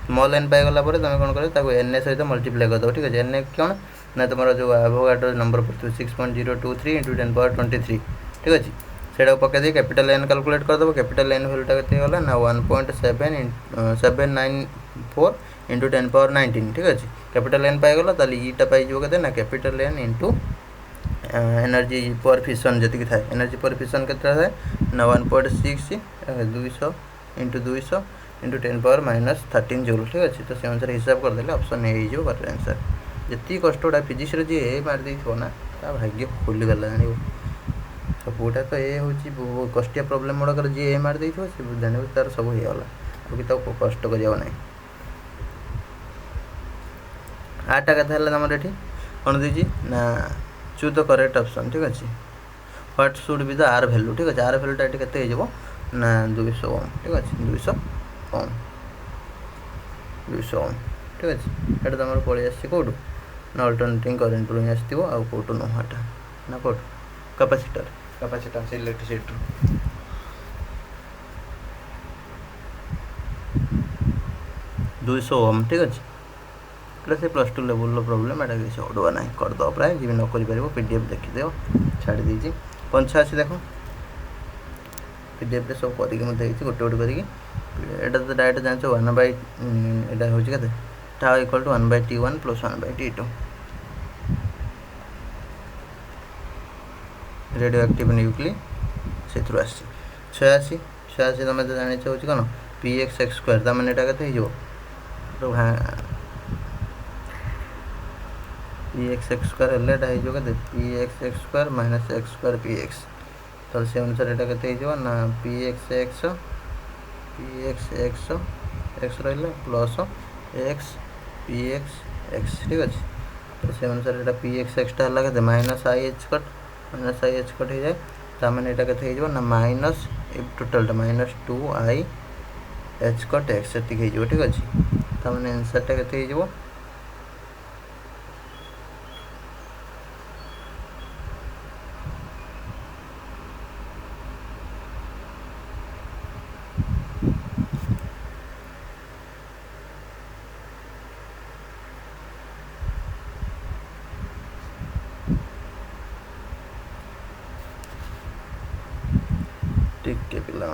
स्मॉल एन पाईगला तुम कौन कर एन ए सहित मल्टीप्लाई करदेव ठीक है एन ए कौन ना तुम जो एवोगाड्रो नंबर पड़े 6.023 इंटू 10 पावर 23 ठीक अच्छे से पकईदे कैपिटल एन कैलकुलेट करदेव कैपिटल एन भैल्यूटा के ना 1.794 इंटू 10 पावर 19 ठीक अच्छे कैपिटल एन पाईगला ईटा पाइज के ना capital N into energy per fission जी थाए एनर्जी पर फिशन के थाए ना 1.6 200 इंटू 200 इंटू 10 पावर -13 जूल ठीक अच्छे तो से अनुसार हिसाब करदे ऑप्शन ए हो करेक्ट आंसर। जी कष्टा फिजिक्स जी ए मारदे ना ता भाग्य खोलीगला जान सबूटा तो ये हूँ कष्टिया प्रोब्लेम गुड़ाक जी ए मारदे से जान तार सब होगा कि कष्ट करना ना आठटा कथा तुम ये कौन देती ना चूज द करेक्ट ऑप्शन ठीक अच्छे what should be the R value ठीक अच्छे आर वैल्यूटा ये के ना 200 ओम ठीक अच्छे 200 ओम ठीक अच्छे ये तुम पलि आसो ना अल्टरनेटिंग करेन्ट रू आसो आउ कौटू नुहटा ना कौट कैपेसिटर से इलेक्ट्रिसिटी 200 ओम ठीक अच्छे ये से +2 लेवल प्रोब्लेम यहाँ किसी अड़ुआ ना करद प्राय जी न कर पीडीएफ देखीदे छाड़ी देती 85 देख पीडीएफ सब करके गोटे गोटे करके तो डायरेक्ट जान 1/यहाँ हूँ के equal to 1/T1 + 1/T2 radioactive nuclei से आस 86 तुम तो जान कौन px² तमें यहाँ के px² के px² -x² px तो से अनुसार यहाँ के ना px x plus x px ठीक अच्छे तो से अनुसार यहाँ px है -i h कट हो जाए तमें यहाँ के ना माइनस टोटालटा -2i h कट x हो ठीक अच्छे तमें आंसरटा के टिके पिला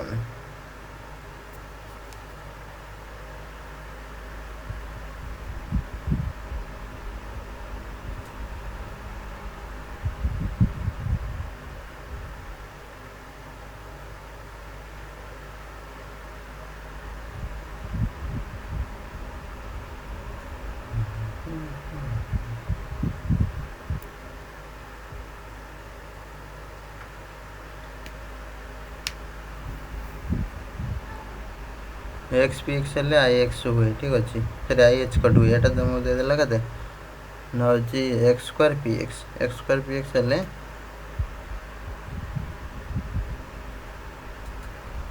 एक्स पी एक्स हेल्ले आई एक्स हुए ठीक अच्छे फिर आई एच कट हुए यहाँ तुम देदेला के ना हूँ x² px हेल्ले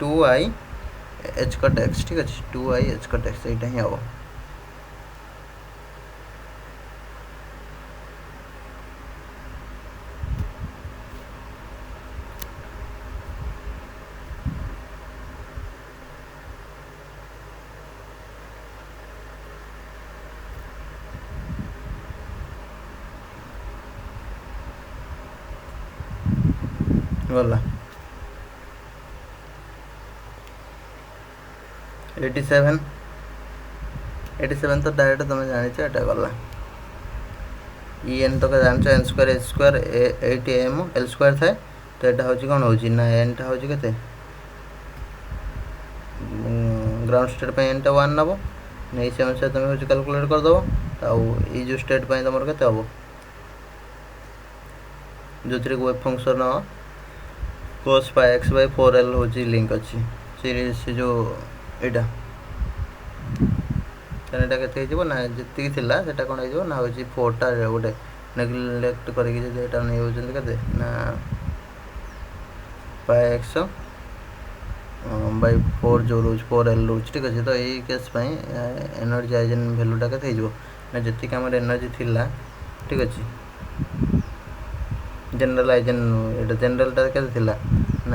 2i h cut x ठीक अच्छे 2i h कट x यहाँ ही हम गला 87 87 तो डायरेक्ट तुम जानी एटा गला एन तो जान N square H square 8 M L square थाए तो यहाँ हूँ कौन हो एनटा हूँ के ग्राउंड स्टेट पे एनटा 1 नब नहीं से अनुसार तुम हूँ कैलकुलेट करदेव आउ जो स्टेट पे तुम के हम जो थी वेब फंक्शन cos पाई x बाय 4l हूँ लिंक अच्छी से जो यहाँ एटा के ना जी था कौन हो ना हूँ 4टा गोटे नेग्लेक्ट करके नहीं होते ना पाई x बाय 4 जो रोज 4l रोज ठीक अच्छे तो यही केस एनर्जी आइजेन भैल्यूटा के ना जी आम एनर्जी थिला ठीक अच्छे जनरल आइजेन ये जनरलटा के ना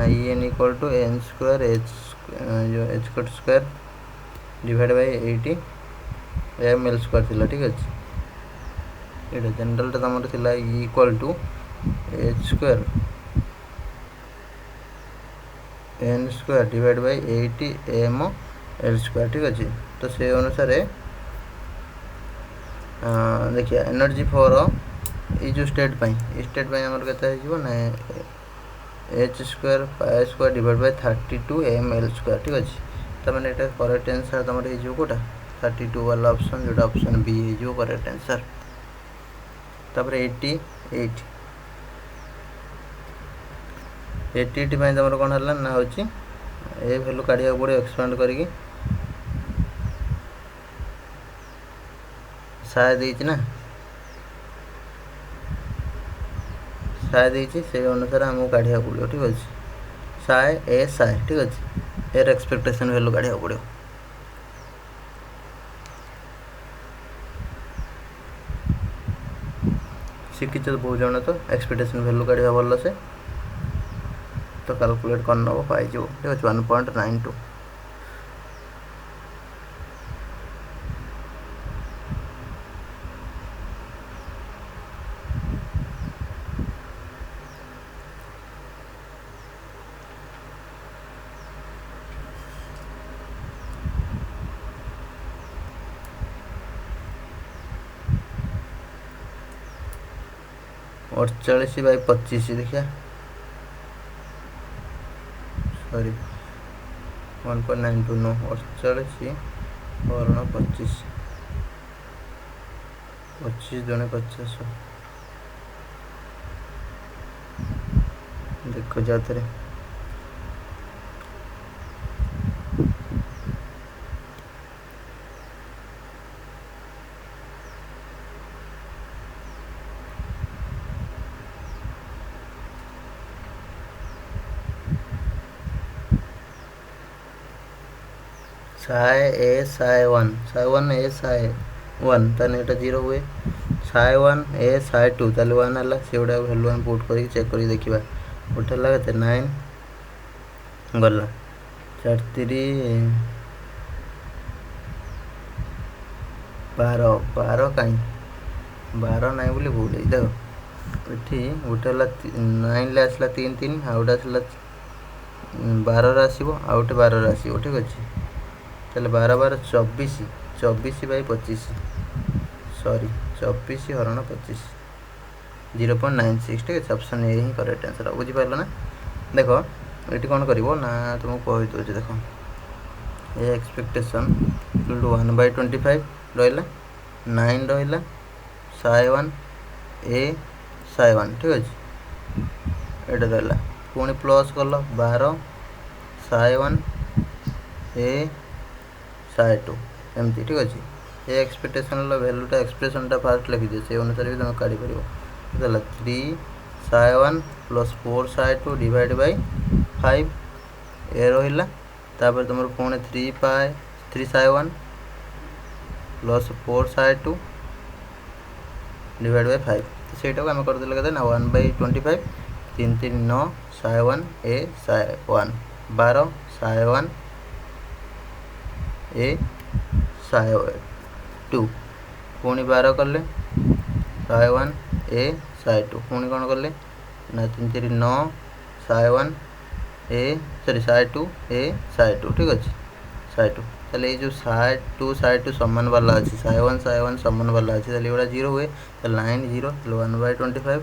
N equal to N square H square divide by 80 M L square थिला ठीक अच्छे ये जनरलटा तुम थिला equal to H square N square divide by 80 M L square ठीक अच्छे तो से अनुसार देखिए एनर्जी फॉर ये जो स्टेट पे आमर के ना H square pi square divide by 32 M L square ठीक अच्छे तो मैंने ये करेक्ट आंसर तुम हो कौटा 32 वाला ऑप्शन जोटा ऑप्शन बी हो करेक्ट आंसर तापर 88 तुम कौन है ना हूँ ए भैल्यू काढ़ा पड़ो एक्सपेंड करके शायद ना शायद से अनुसार आमको काढ़ा पड़ो ठीक अच्छे साए ठीक अच्छे एयर एक्सपेक्टेशन भैल्यू काढ़ा पड़ो शिखिच बहुत जन तो एक्सपेक्टेशन भैल्यू काढ़ा भल से तो कैलकुलेट कर नब पाई ठीक अच्छे 1.92 48 बाय 25 देखिए सॉरी 1.92 नो 48 हरण 25 25 जने 50 देखो जाते साए 1 ए साए 1 ताने एटा 0 हुए साए 1 ए साए 2 ताले 1 है से गुड़ा भैल्यू हम पुट कर चेक कर देखा उठेला के 9 गला 4 3 12 कहीं 12 ना बोली भूल देख ये गोटे 9 आसला 3 3 आउटा आसला 12 आसो आउटे 12 आसो ठीक अच्छे चलो 12 12 24 24 बाय 25 सॉरी 24 हरण 25 0.96 ठीक है ऑप्शन ए ही करेक्ट आंसर बुझीपार ना देख ये कौन कर ना तुमको कही दूसरे देख ये एक्सपेक्टेशन 1/25 रहा 9 रहा साए 1 ए साए 1 ठीक अच्छे ये रहा पुणी प्लस कल 12 साए 1 ए साए 2 एमती ठीक अच्छे ये एक्सपेक्टेशन भैल्यूटा एक्सप्रेशनटा फास्ट लिखिदिए से अनुसार भी तुम काढ़ी पार 3 साए 1 प्लस 4 साए 2 डिवाइड बाय 5 ए रहा तापर तुम पुणी 3 साए 1 प्लस 4 साए 2 डिवाइड बाय 5 तो सहीटा आम करदे कहते ना 1/25 3 3 9 साए 1 ए साए 1 12 साए 1 ए साए 2 पुणी 12 कले साए 1 ए साए 2 पुणी कौन कले ना 3 3 9 साय 1 ए सॉरी साय 2 ए साय 2 ठीक अच्छे साय 2 ताले ये जो साय 2 समान वाला अच्छे साय 1 समान वाला अच्छे ताले ये 0 हुए तो 9 0 1/25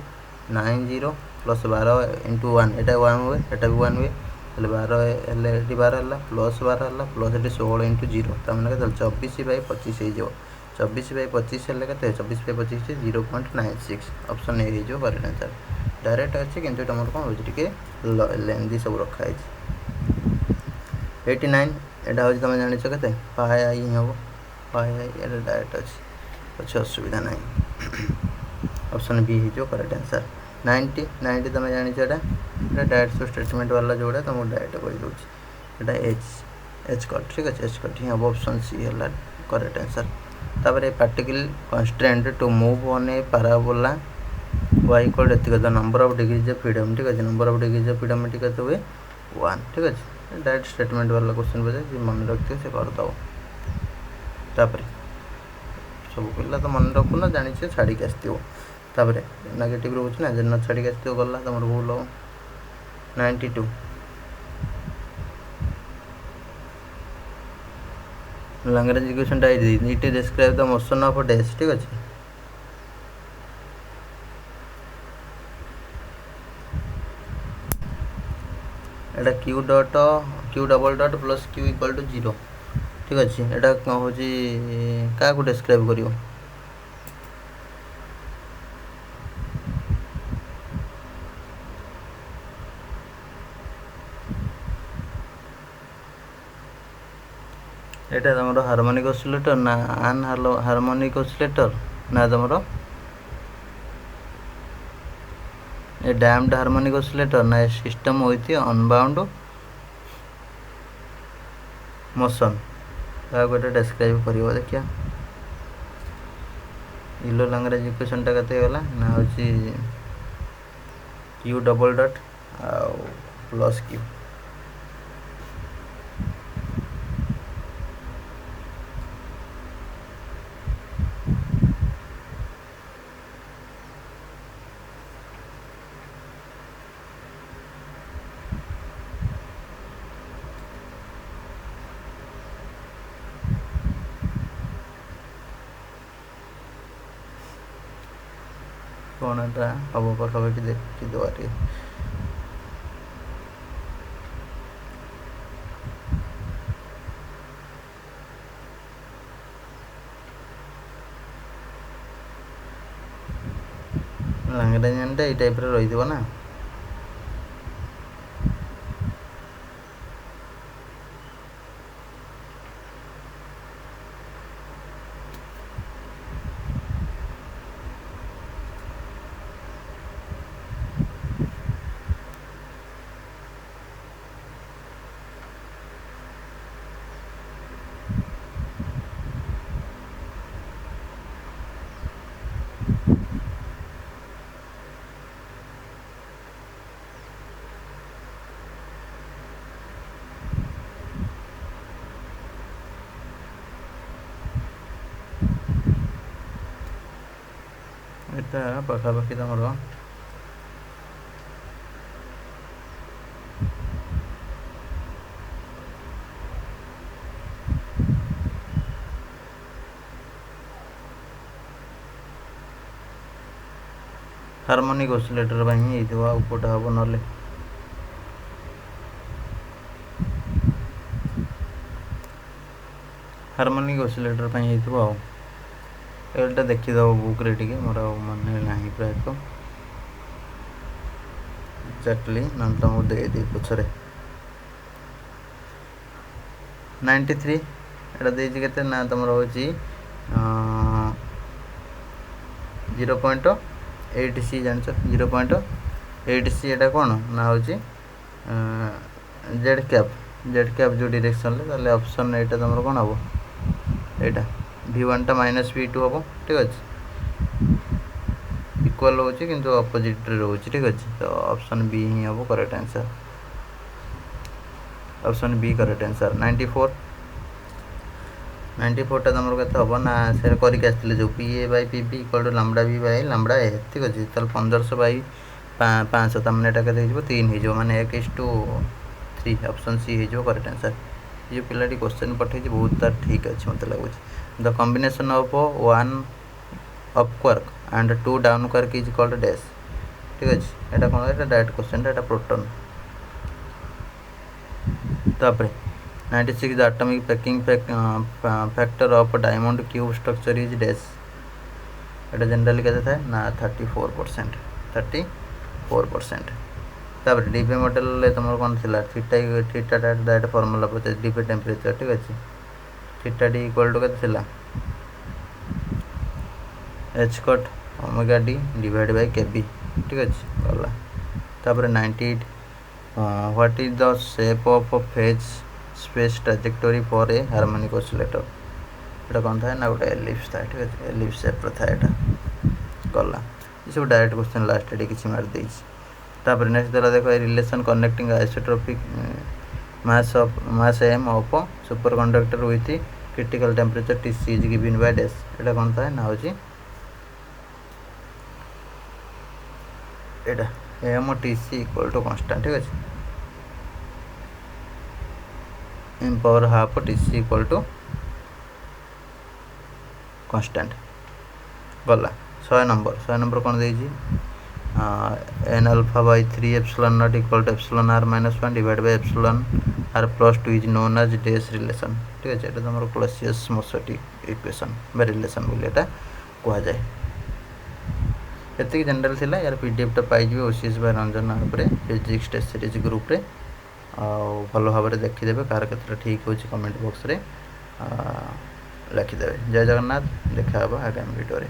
9 0 प्लस 12 इंटू 1 एटा 1 हुए एटा भी 1 हुए ताले 12 हेल्ले ये 12 है प्लस 12 है प्लस ये 16 इंटू 0 तमें 24/25 हो 24/25 हेल्ले के 24/25 0.96 ऑप्शन ए हो करेक्ट आंसर डायरेक्ट अच्छे कि तुम कौन हो लेंदी सब रखाई 89 एटा हूँ तुम जान के पाए आई हम पाए आई ये डायरेक्ट अच्छे असुविधा ना ऑप्शन बी हो करेक्ट आंसर 90 तुम जान डायरेक्ट स्टेटमेंट वाला जोड़ा तुमको डायरेक्ट कहीदे एच कट ठीक अच्छे एच कट ही हम ऑप्शन सी है करेक्ट आंसर तापर particle constraint to move on a parabola y equal एतिक number of degrees of freedom ठीक है number of degrees of freedom ठीक हुए 1 ठीक अच्छे डायरेक्ट स्टेटमेंट वाला क्वेश्चन बजे जी मन रखते से करदे तापर सब पिला तो मन रखुना जानी छाड़ी आसपर नेगेटिव रोचे ना जब न छाड़ी आसो गला तुम भूल हो 92 language equation it describe the motion of dash ठीक अच्छे एटा Q double dot plus Q equal to 0 ठीक अच्छे एटा हूँ क्या डिस्क्राइब कर एटा तुम हार्मोनिक ऑसिलेटर ना आन हार्मोनिक ऑसिलेटर ना तुम ए डैम्ड हार्मोनिक ऑसिलेटर ना सिस्टम विथ अनबाउंड मोशन क्या गोटे डिस्क्राइब कर देखिए इलो लैंग्वेज इक्वेशन टा केते गला ना हूँ क्यू डबल डॉट आ प्लस क्यू कौन हम पाखापाखि देखिदेवा लैंग्वेज ये टाइप रही ना यहाँ पाखापाखि तुम हार्मोनिक ऑसिलेटर कोटा हम ना हार्मोनिक ऑसिलेटर एटा देखीदेव बुक रे मोर मन ना प्राय एक्जाक्टली ना तुमको दे पछरे 93 एटा देछि केते ना तुम होची 0.8 सी जान 0.8 सी एटा कौन ना होची जेड कैप जो डायरेक्शन ले ऑप्शन एटा तुम कौन हम एटा V1 टा माइनस V2 हम ठीक अच्छे इक्वल हो किंतु अपोजिट रोचे ठीक अच्छे तो ऑप्शन बी ही हम correct answer option B correct answer 94 टा तुम के हम ना से करके जो P A by P B equal to lambda B by lambda A ठीक अच्छे तो 1500 बाई 500 तमें यहाँ के 3 हो माने 1:3 ऑप्शन सी हो करेक्ट आंसर। ये पिलाटी क्वेश्चन पठे बहुत तार ठीक अच्छे मत लगुच। The combination of 1 up quark and 2 down quark is called dash. ठीक अच्छे यहाँ कौन है डायरेक्ट क्वेश्चन यहाँ प्रोटॉन। तापर 96 the atomic packing factor of diamond cube structure is dash. यहाँ जनरली के था ना 34%। 34%। तापर डीपी मॉडल तुम कौन थी थीटा डायरेक्ट फॉर्मूला पचास डीपी टेम्परेचर। ठीक अच्छे थीटा डी इक्वल टू के h cut omega D divide by kB. ठीक अच्छे गला। तापर 98 what is the shape of phase space trajectory for a harmonic oscillator. यहाँ कौन था ना गोटे एलिप्स था। ठीक अच्छे एलिप्स शेप था यहाँ गला। ये सब डायरेक्ट क्वेश्चन लास्ट किसी मार दे। तापर नेक्स्ट देला देखो relation connecting isotropic mass M of superconductor with critical temperature TC is given by dash. यहाँ कौन था ना हूँ एटा M TC equal to constant. ठीक अच्छे M power half TC equal to constant गला। 100 नंबर कौन दे N alpha by 3 epsilon not equal to epsilon R -1 divide by epsilon R +2 is known as dash relation. ठीक अच्छे ये तुम Clausius मोसोटी equation बा रिलेशन बोली यहाँ कह जाए। ये जनरल थिला यार पीडीएफ टा पाइबे ओसीएस बाय रंजन पर फिजिक्स टेस्ट सीरीज ग्रुप रे भल भाव में देखीदे कार के ठीक हो कमेंट बॉक्स रे लिखिदेवे। जय जगन्नाथ देखा आगामी वीडियो रे।